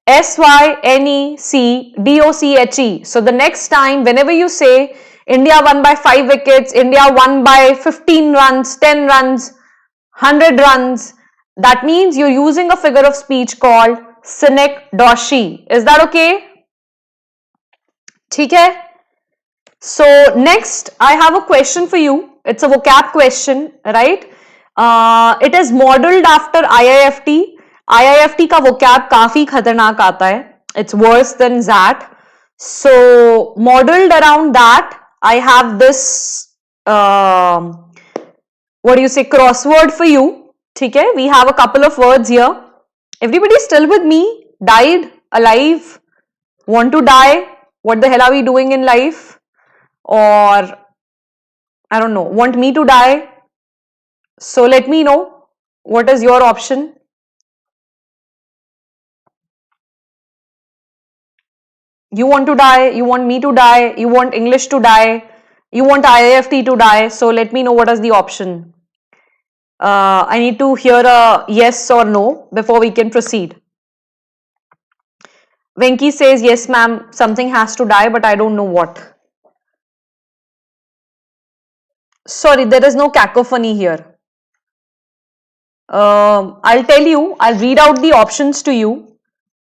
synecdoche. So, the next time, whenever you say India won by 5 wickets, India won by 15 runs, 10 runs, 100 runs, that means you're using a figure of speech called synecdoche. Is that okay? ठीक है? So next I have a question for you. It's a vocab question, right? It is modeled after IIFT. IIFT का vocab काफी खतरनाक आता है. It's worse than that. So modeled around that, I have this what do you say, crossword for you. Okay, we have a couple of words here. Everybody still with me? Died, alive, want to die? What the hell are we doing in life? Or I don't know, want me to die? So let me know what is your option. You want to die, you want me to die, you want English to die, you want IIFT to die. So let me know what is the option. I need to hear a yes or no before we can proceed. Venki says, yes ma'am, something has to die, but I don't know what. Sorry, there is no cacophony here. I'll tell you, I'll read out the options to you.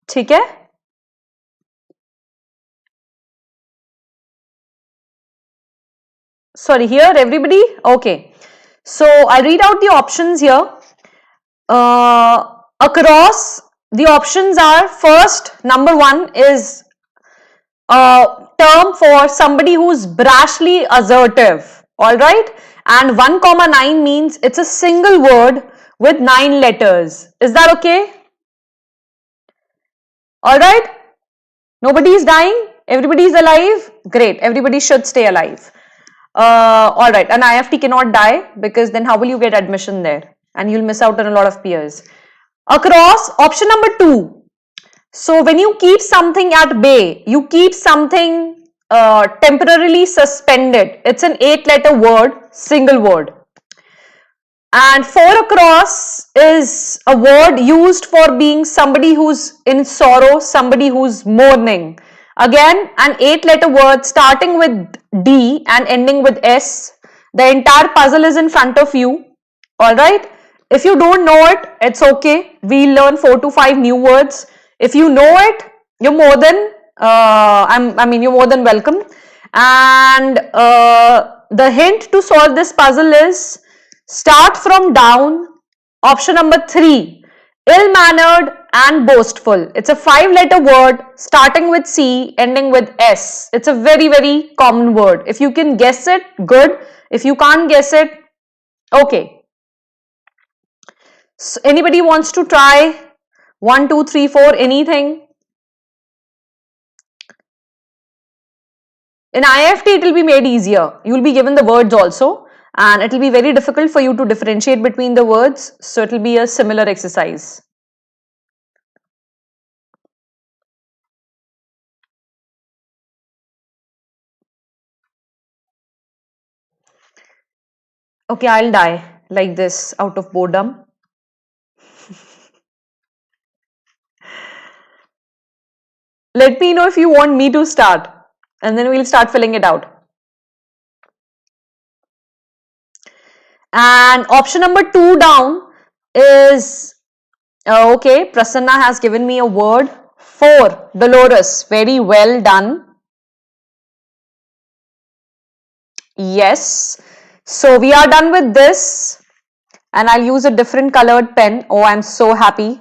ठीक है? Sorry, here everybody? Okay. So I'll read out the options here. Across, the options are, first, number 1 is a term for somebody who's brashly assertive. Alright? And 1,9 means it's a single word with 9 letters. Is that okay? Alright? Nobody is dying? Everybody is alive? Great. Everybody should stay alive. Alright, an IFT cannot die, because then how will you get admission there? And you'll miss out on a lot of peers. Across, option number 2. So when you keep something at bay, you keep something temporarily suspended. It's an 8-letter word, single word. And 4 across is a word used for being somebody who's in sorrow, somebody who's mourning. Again, an 8-letter word starting with D and ending with S. The entire puzzle is in front of you. All right. If you don't know it, it's okay. We'll learn 4 to 5 new words. If you know it, you're more than you're more than welcome. And the hint to solve this puzzle is start from down. Option number 3, ill-mannered and boastful. It's a 5-letter word starting with C, ending with S. It's a very, very common word. If you can guess it, good. If you can't guess it, okay. So anybody wants to try 1, 2, 3, 4, anything? In IFT, it will be made easier. You will be given the words also, and it will be very difficult for you to differentiate between the words. So it will be a similar exercise. Okay, I'll die like this out of boredom. Let me know if you want me to start, and then we'll start filling it out. And option number 2 down is, okay, Prasanna has given me a word. 4, Dolores. Very well done. Yes. So we are done with this, and I'll use a different colored pen. Oh, I'm so happy.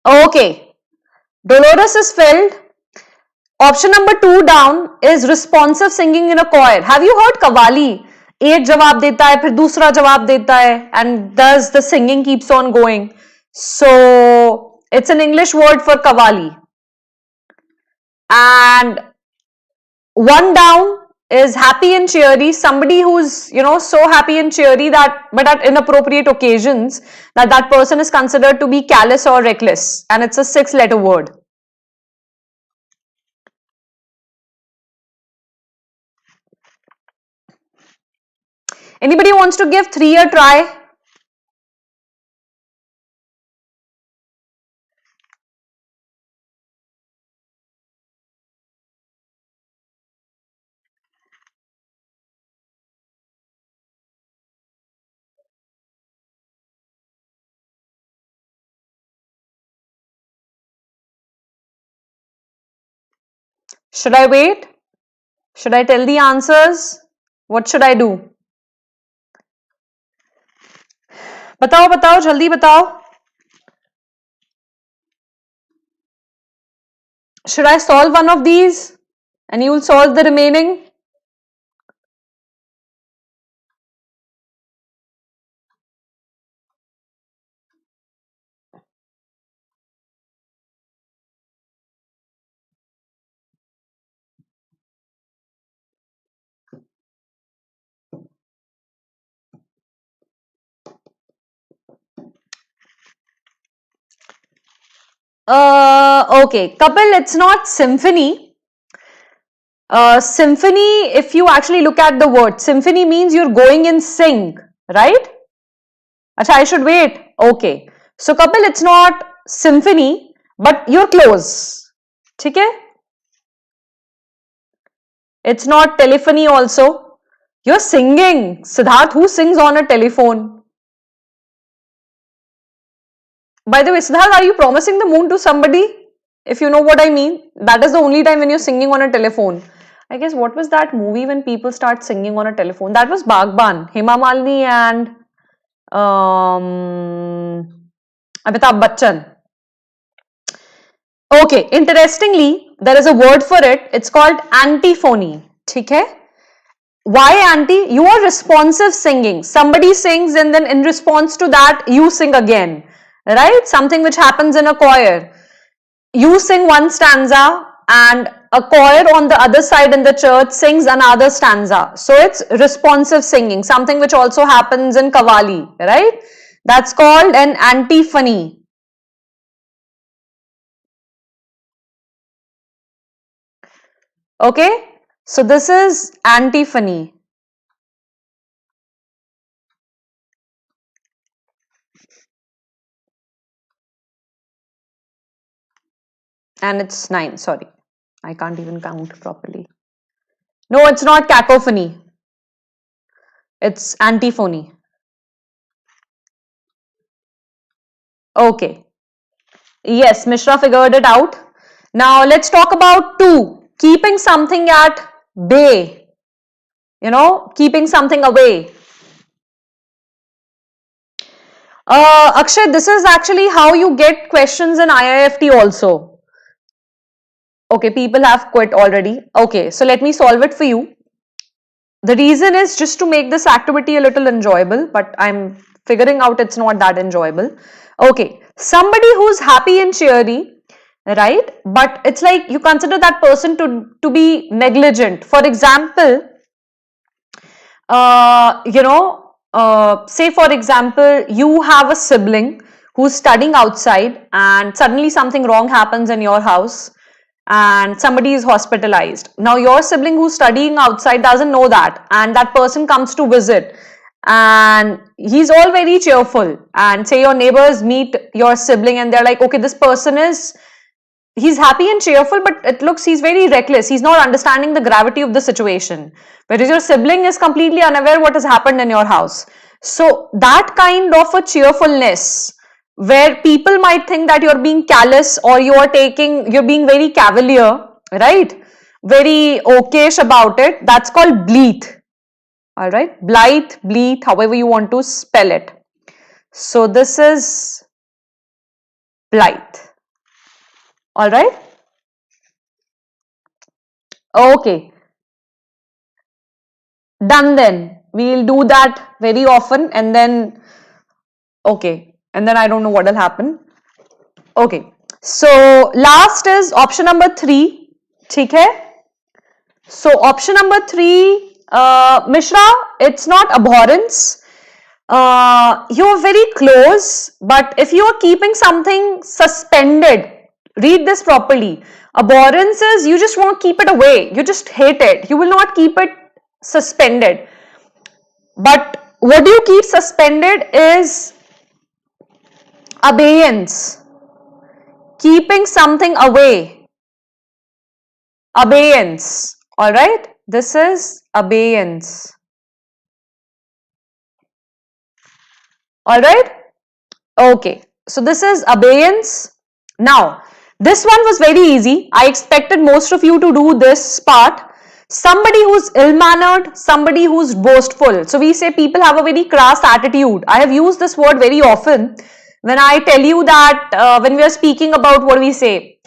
Okay. Dolores is filled. Option number 2 down is responsive singing in a choir. Have you heard Qawwali? एक जवाब देता है, फिर दूसरा जवाब देता है, and thus the singing keeps on going. So it's an English word for Qawwali. And 1 down is happy and cheery. Somebody who's, so happy and cheery that, but at inappropriate occasions, that person is considered to be callous or reckless, and it's a 6-letter word. Anybody wants to give 3 a try? Should I wait? Should I tell the answers? What should I do? बताओ बताओ जल्दी बताओ. Should I solve one of these and you will solve the remaining? Okay, Kapil, it's not symphony. Symphony, if you actually look at the word, symphony means you're going in sync, right? Acha, I should wait. Okay. So, Kapil, it's not symphony, but you're close. Okay? It's not telephony also. You're singing. Siddharth, who sings on a telephone? By the way, Siddharth, are you promising the moon to somebody? If you know what I mean. That is the only time when you're singing on a telephone. I guess, what was that movie when people start singing on a telephone? That was Bagban. Hema Malini and Amitabh Bachchan. Okay, interestingly, there is a word for it. It's called antiphony. Okay? Why anti? You are responsive singing. Somebody sings and then in response to that, you sing again. Right? Something which happens in a choir. You sing one stanza and a choir on the other side in the church sings another stanza. So it's responsive singing, something which also happens in Qawwali, right? That's called an antiphony. Okay, so this is antiphony. And it's 9, sorry. I can't even count properly. No, it's not cacophony. It's antiphony. Okay. Yes, Mishra figured it out. Now let's talk about 2. Keeping something at bay. Keeping something away. Akshay, this is actually how you get questions in IIFT also. Okay, people have quit already. Okay, so let me solve it for you. The reason is just to make this activity a little enjoyable, but I'm figuring out it's not that enjoyable. Okay, somebody who's happy and cheery, right? But it's like you consider that person to be negligent. For example, say for example, you have a sibling who's studying outside and suddenly something wrong happens in your house and somebody is hospitalized. Now your sibling who's studying outside doesn't know that, and that person comes to visit and he's all very cheerful, and say your neighbors meet your sibling and they're like, okay, this person he's happy and cheerful, but it looks he's very reckless. He's not understanding the gravity of the situation. Whereas your sibling is completely unaware what has happened in your house. So that kind of a cheerfulness where people might think that you're being callous or you're being very cavalier, right? Very okayish about it. That's called bleath. All right. Blithe, bleath, however you want to spell it. So this is blithe. All right. Okay. Done then. We'll do that very often and then, okay. And then I don't know what will happen. Okay. So last is option number 3. Okay. So option number 3, Mishra, it's not abhorrence. You're very close, but if you are keeping something suspended, read this properly. Abhorrence is you just want to keep it away. You just hate it. You will not keep it suspended. But what do you keep suspended is abeyance. Keeping something away. Abeyance. Alright? This is abeyance. Alright? Okay. So this is abeyance. Now, this one was very easy. I expected most of you to do this part. Somebody who's ill-mannered, somebody who's boastful. So we say people have a very crass attitude. I have used this word very often when I tell you that when we are speaking about what we say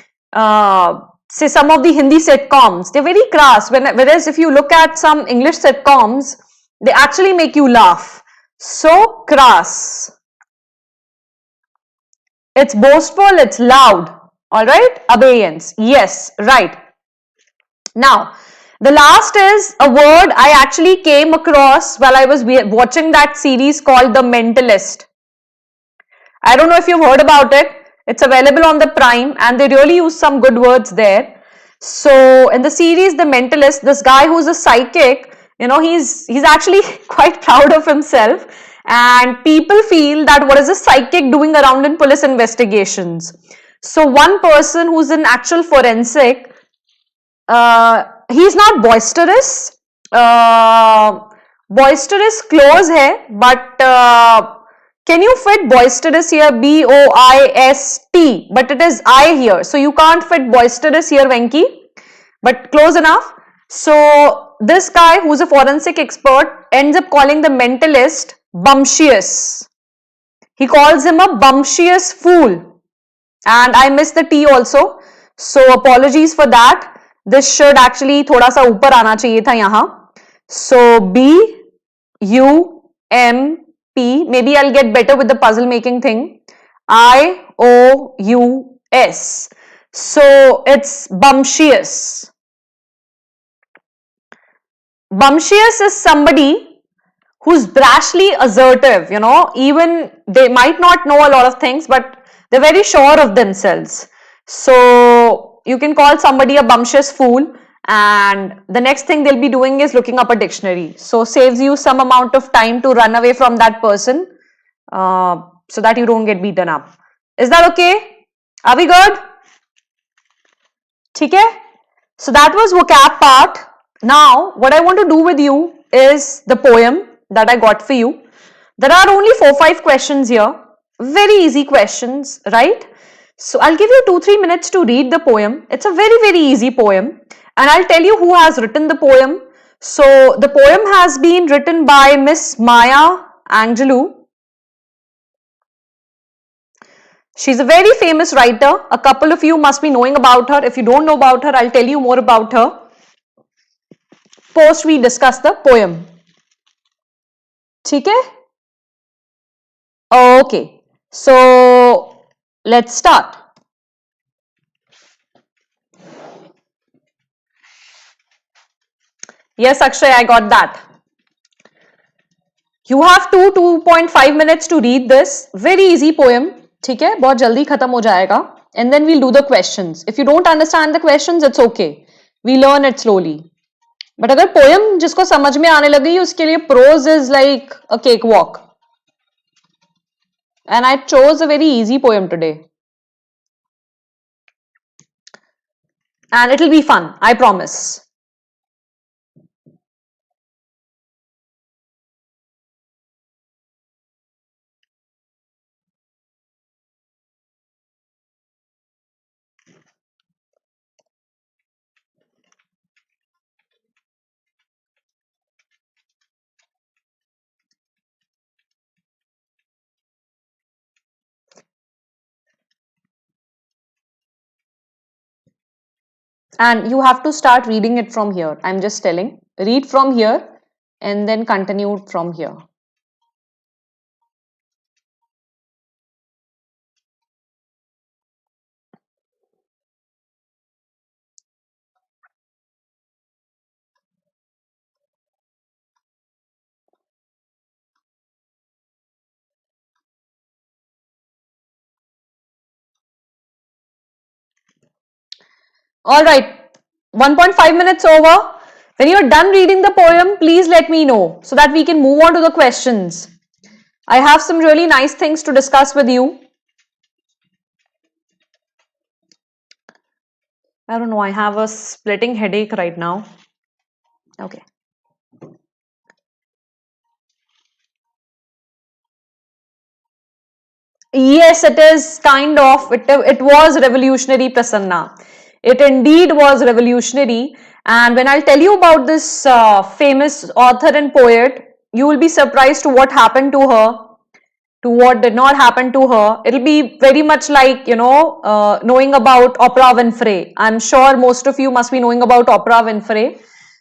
some of the Hindi sitcoms, they're very crass. Whereas if you look at some English sitcoms, they actually make you laugh. So crass. It's boastful, it's loud. Alright, abeyance. Yes, right. Now, the last is a word I actually came across while I was watching that series called The Mentalist. I don't know if you've heard about it. It's available on the Prime and they really use some good words there. So in the series The Mentalist, this guy who's a psychic, he's actually quite proud of himself, and people feel that what is a psychic doing around in police investigations. So one person who's an actual forensic, he's not boisterous. Boisterous close hai, but can you fit boisterous here? B-O-I-S-T, but it is I here. So you can't fit boisterous here, Venki, but close enough. So this guy who's a forensic expert ends up calling the mentalist bumptious. He calls him a bumptious fool. And I missed the T also. So apologies for that. This should actually thoda sa upar aana chahiye tha yahan. So B-U-M-P. Maybe I'll get better with the puzzle making thing. I-O-U-S. So it's bumptious. Bumptious is somebody who's brashly assertive, even they might not know a lot of things, but they're very sure of themselves. So you can call somebody a bumptious fool, and the next thing they'll be doing is looking up a dictionary. So saves you some amount of time to run away from that person so that you don't get beaten up. Is that okay? Are we good? Okay? So that was vocab part. Now, what I want to do with you is the poem that I got for you. There are only 4-5 questions here. Very easy questions, right? So I'll give you 2-3 minutes to read the poem. It's a very easy poem. And I'll tell you who has written the poem. So the poem has been written by Miss Maya Angelou. She's a very famous writer. A couple of you must be knowing about her. If you don't know about her, I'll tell you more about her post we discuss the poem. Okay? Okay. So let's start. Yes, Akshay, I got that. You have 2.5 minutes to read this. Very easy poem. ठीक है? बहुत जल्दी खत्म हो जाएगा. And then we'll do the questions. If you don't understand the questions, it's okay. We learn it slowly. But अगर poem जिसको समझ में आने लगी उसके लिए prose is like a cakewalk. And I chose a very easy poem today. And it'll be fun, I promise. And you have to start reading it from here. I'm just telling. Read from here and then continue from here. All right. 1.5 minutes over. When you're done reading the poem, please let me know so that we can move on to the questions. I have some really nice things to discuss with you. I don't know, I have a splitting headache right now. Okay. Yes, it is kind of, it was revolutionary, Prasanna. It indeed was revolutionary. And when I'll tell you about this famous author and poet, you will be surprised to what happened to her, to what did not happen to her. It'll be very much like, knowing about Oprah Winfrey. I'm sure most of you must be knowing about Oprah Winfrey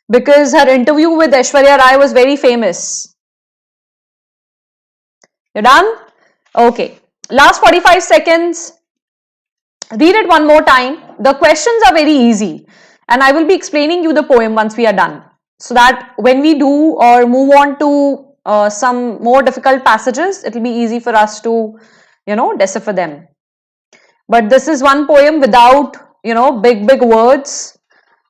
because her interview with Aishwarya Rai was very famous. You're done? Okay. Last 45 seconds. Read it one more time. The questions are very easy and I will be explaining you the poem once we are done so that when we do or move on to some more difficult passages, it will be easy for us to, decipher them. But this is one poem without, big words.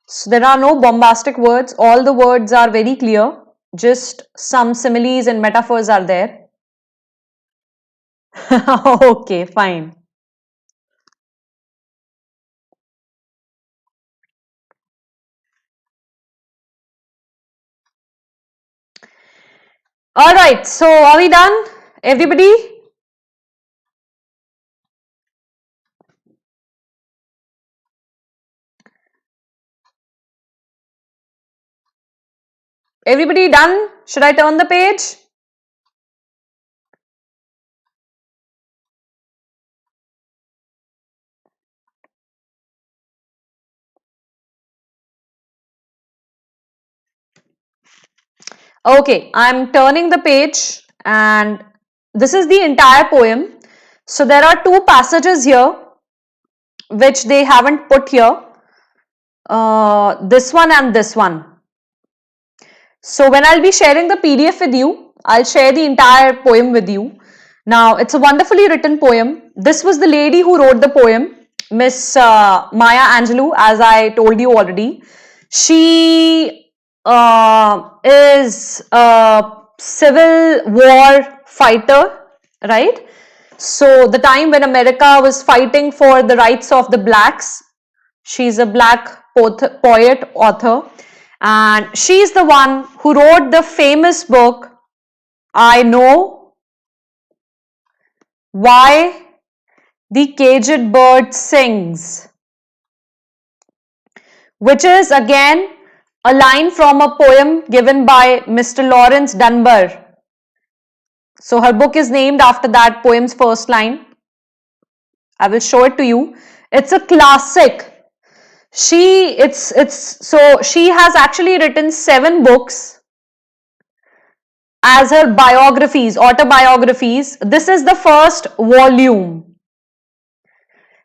So there are no bombastic words. All the words are very clear. Just some similes and metaphors are there. Okay, fine. All right, so are we done? Everybody? Everybody done? Should I turn the page? Okay, I'm turning the page and this is the entire poem. So there are two passages here which they haven't put here. This one and this one. So when I'll be sharing the PDF with you, I'll share the entire poem with you. Now, it's a wonderfully written poem. This was the lady who wrote the poem, Miss Maya Angelou, as I told you already. She is a civil war fighter, right? So the time when America was fighting for the rights of the blacks, she's a black poet, author, and she's the one who wrote the famous book, I Know Why the Caged Bird Sings, which is again a line from a poem given by Mr. Lawrence Dunbar. So her book is named after that poem's first line. I will show it to you. It's a classic. She has actually written 7 books as her biographies, autobiographies. This is the first volume.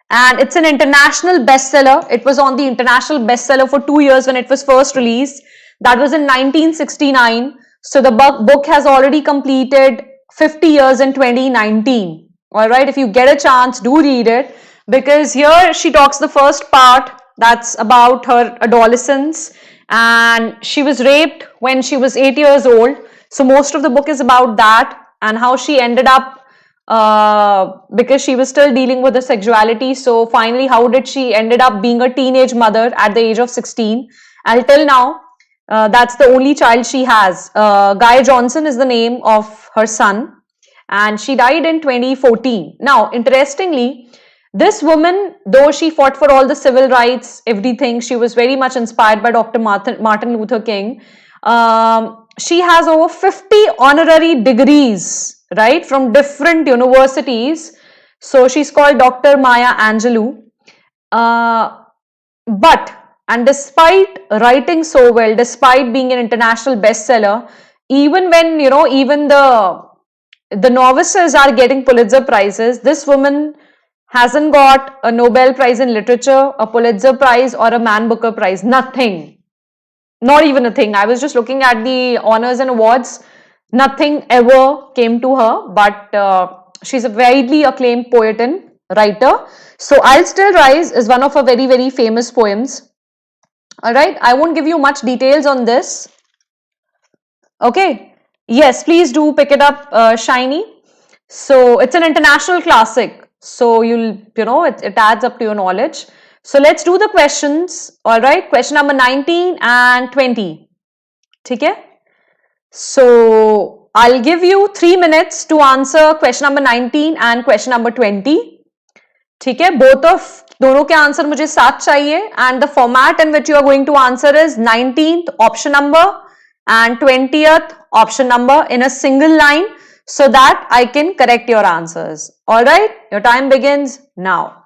And it's an international bestseller. It was on the international bestseller for 2 years when it was first released. That was in 1969. So the book has already completed 50 years in 2019. All right, if you get a chance, do read it, because here she talks the first part that's about her adolescence, and she was raped when she was 8 years old. So most of the book is about that and how she ended up, because she was still dealing with the sexuality. So finally, how did she ended up being a teenage mother at the age of 16? Until now, that's the only child she has. Guy Johnson is the name of her son, and she died in 2014. Now, interestingly, this woman, though she fought for all the civil rights, everything, she was very much inspired by Dr. Martin Luther King. She has over 50 honorary degrees, right, from different universities. So she's called Dr. Maya Angelou. And despite writing so well, despite being an international bestseller, even when, even the novices are getting Pulitzer Prizes, this woman hasn't got a Nobel Prize in Literature, a Pulitzer Prize, or a Man Booker Prize. Nothing. Not even a thing. I was just looking at the honors and awards. Nothing ever came to her, but she's a widely acclaimed poet and writer. So I'll Still Rise is one of her very, very famous poems. All right, I won't give you much details on this. Okay, yes, please do pick it up, Shiny. So it's an international classic. So it adds up to your knowledge. So let's do the questions. All right, question number 19 and 20. Okay. So I'll give you 3 minutes to answer question number 19 and question number 20. ठीक है, दोनों के answer मुझे साथ चाहिए, and the format in which you are going to answer is 19th option number and 20th option number in a single line, so that I can correct your answers. All right, your time begins now.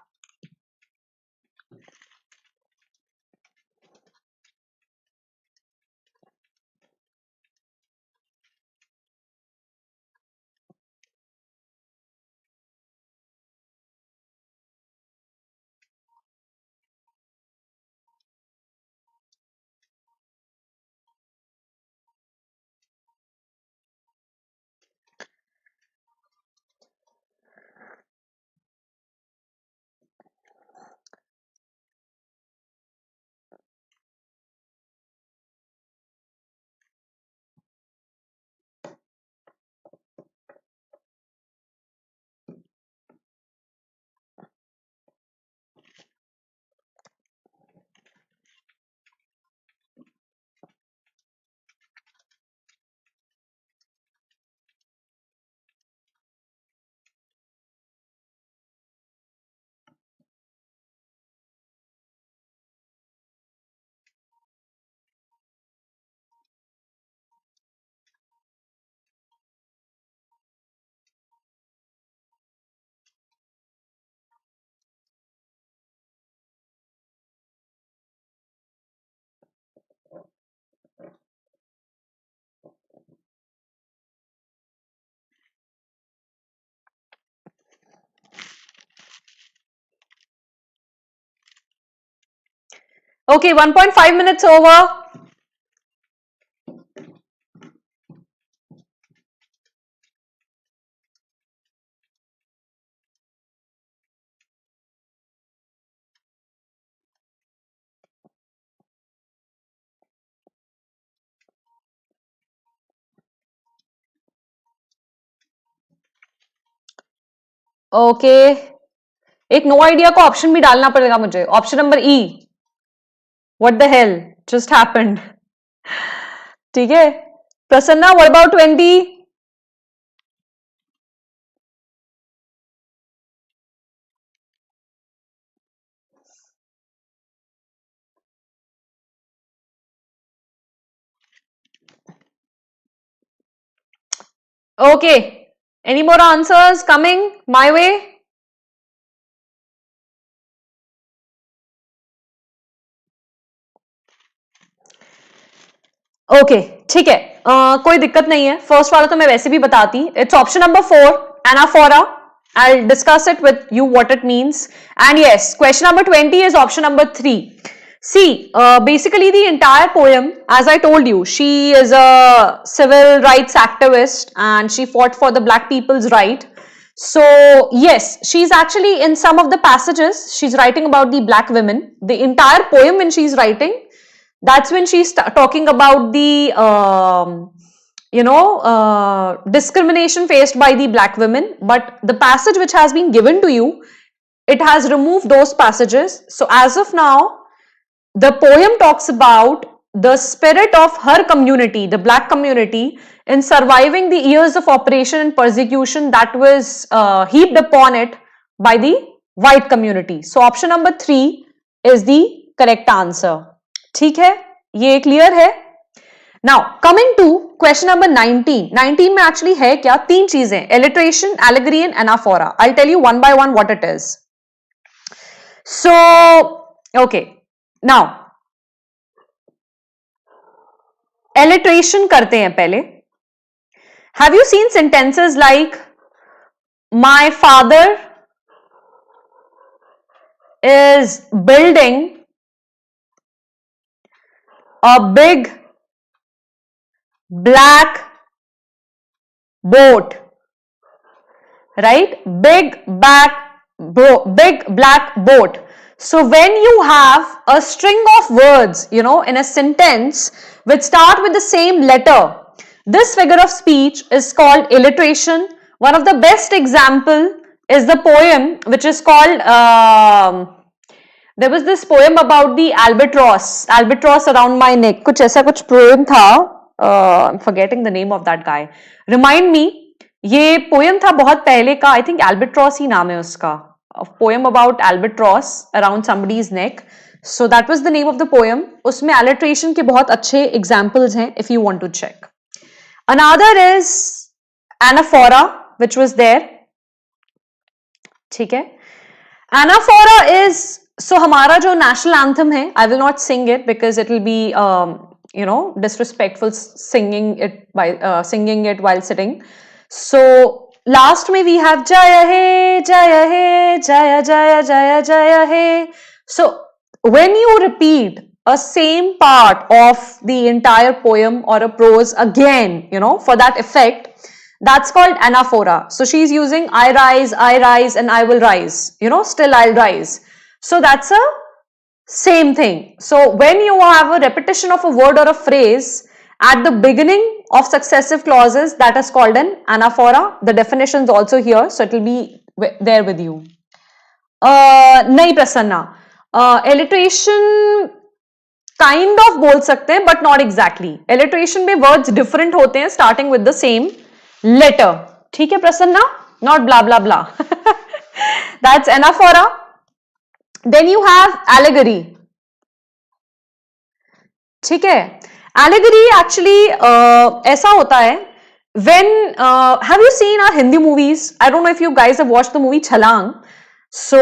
Okay, 1.5 minutes over. Okay, एक no idea का option भी डालना पड़ेगा मुझे, option number E. What the hell just happened? ठीक है Prasanna, what about 20? Okay, any more answers coming my way? Okay ठीक है कोई दिक्कत नहीं है फर्स्ट वाला तो मैं वैसे भी बताती it's option number 4 anaphora I'll discuss it with you what it means and yes question number 20 is option number 3 see basically the entire poem as I told you she is a civil rights activist and she fought for the black people's right so yes she's actually in some of the passages she's writing about the black women the entire poem when she's writing that's when she's talking about the discrimination faced by the black women but the passage which has been given to you it has removed those passages so as of now the poem talks about the spirit of her community the black community in surviving the years of oppression and persecution that was heaped upon it by the white community so option number 3 is the correct answer ठीक है ये clear है now coming to question number 19 में actually है क्या तीन चीजें alliteration allegory and anaphora I tell you one by one what it is so okay now alliteration करते हैं पहले have you seen sentences like my father is building a big black boat right big black boat so when you have a string of words in a sentence which start with the same letter this figure of speech is called alliteration one of the best example is the poem which is called there was this poem about the albatross around my neck कुछ ऐसा कुछ poem था I'm forgetting the name of that guy remind me ये poem था बहुत पहले का I think albatross ही नाम है उसका a poem about albatross around somebody's neck so that was the name of the poem उसमें alliteration के बहुत अच्छे examples हैं if you want to check another is anaphora which was there ठीक है anaphora is so हमारा जो national anthem है I will not sing it because it will be disrespectful singing it while sitting so last में we have jaya he jaya he jaya jaya jaya jaya he so when you repeat a same part of the entire poem or a prose again for that effect that's called anaphora so she's using I rise and I will rise still I'll rise so that's a same thing so when you have a repetition of a word or a phrase at the beginning of successive clauses that is called an anaphora the definition is also here so it will be there with you nahi prasanna alliteration kind of बोल सकते हैं but not exactly alliteration में words different होते हैं starting with the same letter ठीक है Prasanna not blah blah blah that's anaphora then you have allegory ठीक है allegory actually ऐसा होता है when have you seen our Hindi movies I don't know if you guys have watched the movie Chhalang so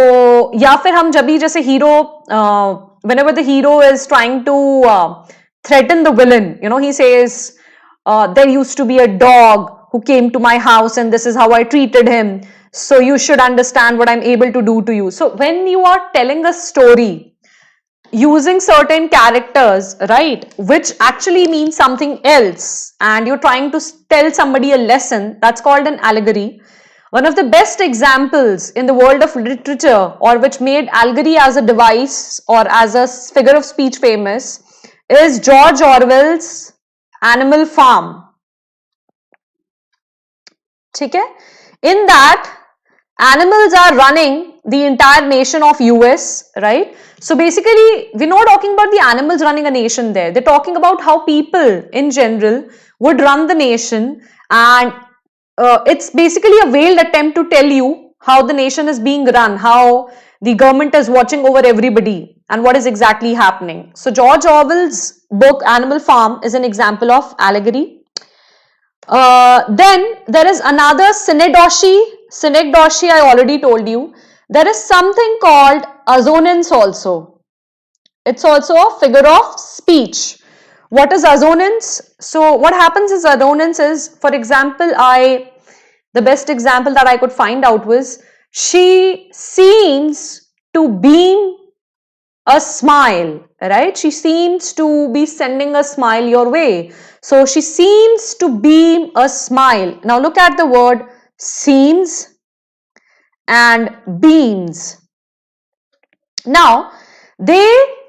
या फिर हम जब भी जैसे hero whenever the hero is trying to threaten the villain he says there used to be a dog who came to my house and this is how I treated him so you should understand what I'm able to do to you so when you are telling a story using certain characters right which actually means something else and you're trying to tell somebody a lesson that's called an allegory one of the best examples in the world of literature or which made allegory as a device or as a figure of speech famous is George Orwell's Animal Farm ठीक है in that animals are running the entire nation of US, right? So basically, we're not talking about the animals running a nation there. They're talking about how people in general would run the nation, and it's basically a veiled attempt to tell you how the nation is being run, how the government is watching over everybody, and what is exactly happening. So George Orwell's book Animal Farm is an example of allegory. Then there is another synecdoche. Synecdoche, I already told you. There is something called assonance also. It's also a figure of speech. What is assonance? So what happens is assonance is, for example, the best example that I could find out was, she seems to beam a smile, right? She seems to be sending a smile your way. So she seems to beam a smile. Now look at the word seems and beams. Now they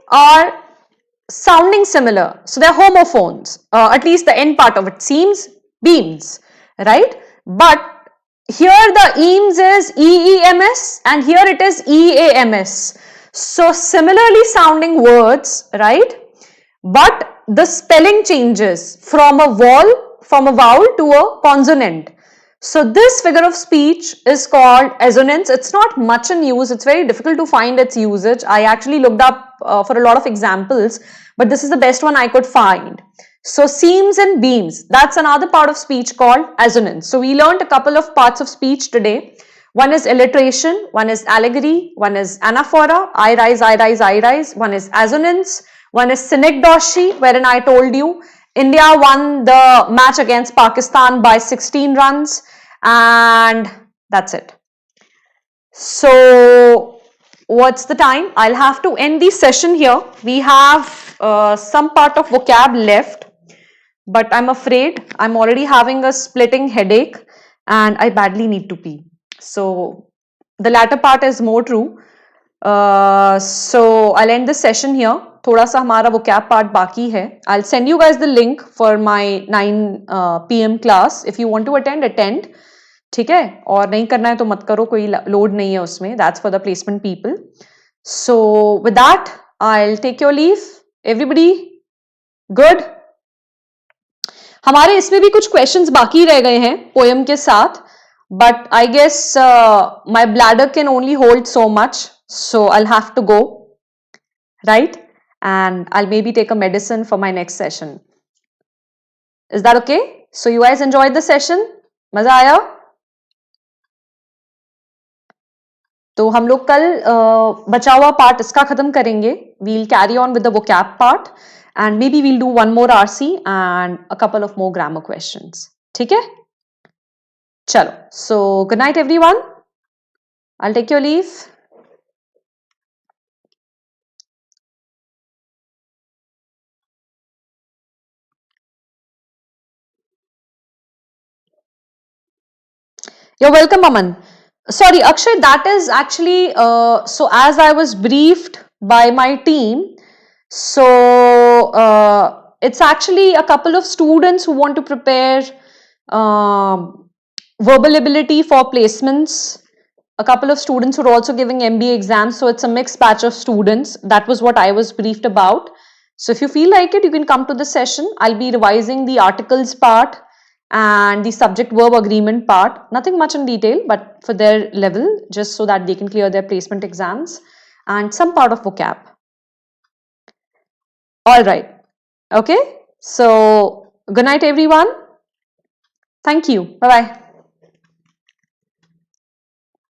are sounding similar. So they're homophones, at least the end part of it, seems, beams, right? But here the eames is EEMS and here it is EAMS. So similarly sounding words, right? But the spelling changes from a vowel to a consonant. So this figure of speech is called assonance. It's not much in use. It's very difficult to find its usage. I actually looked up for a lot of examples, but this is the best one I could find. So seams and beams, that's another part of speech called assonance. So we learned a couple of parts of speech today. One is alliteration, one is allegory, one is anaphora, I rise, I rise, I rise. One is assonance, one is synecdoche, wherein I told you India won the match against Pakistan by 16 runs, and that's it. So what's the time? I'll have to end the session here. We have some part of vocab left, but I'm afraid I'm already having a splitting headache and I badly need to pee. So the latter part is more true. So I'll end this session here. थोड़ा सा हमारा vocab part बाकी है. I'll send you guys the link for my 9 PM class. If you want to attend. ठीक है, और नहीं करना है तो मत करो, कोई लोड नहीं है उसमें. That's for the placement people. So with that, I'll take your leave. Everybody good? हमारे इसमें भी कुछ questions बाकी रह गए हैं poem के साथ, but I guess my bladder can only hold so much, so I'll have to go, right? And I'll maybe take a medicine for my next session. Is that okay? So you guys enjoyed the session? मजा आया? तो हम लोग कल बचा हुआ part इसका खत्म करेंगे. We'll carry on with the vocab part and maybe we'll do one more RC and a couple of more grammar questions. ठीक है? चलो. So good night everyone. I'll take your leave. You're welcome, Aman. Sorry, Akshay, that is actually, so as I was briefed by my team, so it's actually a couple of students who want to prepare verbal ability for placements. A couple of students who are also giving MBA exams, so it's a mixed batch of students. That was what I was briefed about. So if you feel like it, you can come to the session. I'll be revising the articles part and the subject verb agreement part. Nothing much in detail, but for their level, just so that they can clear their placement exams, and some part of vocab. All right. Okay. So good night, everyone. Thank you. Bye-bye.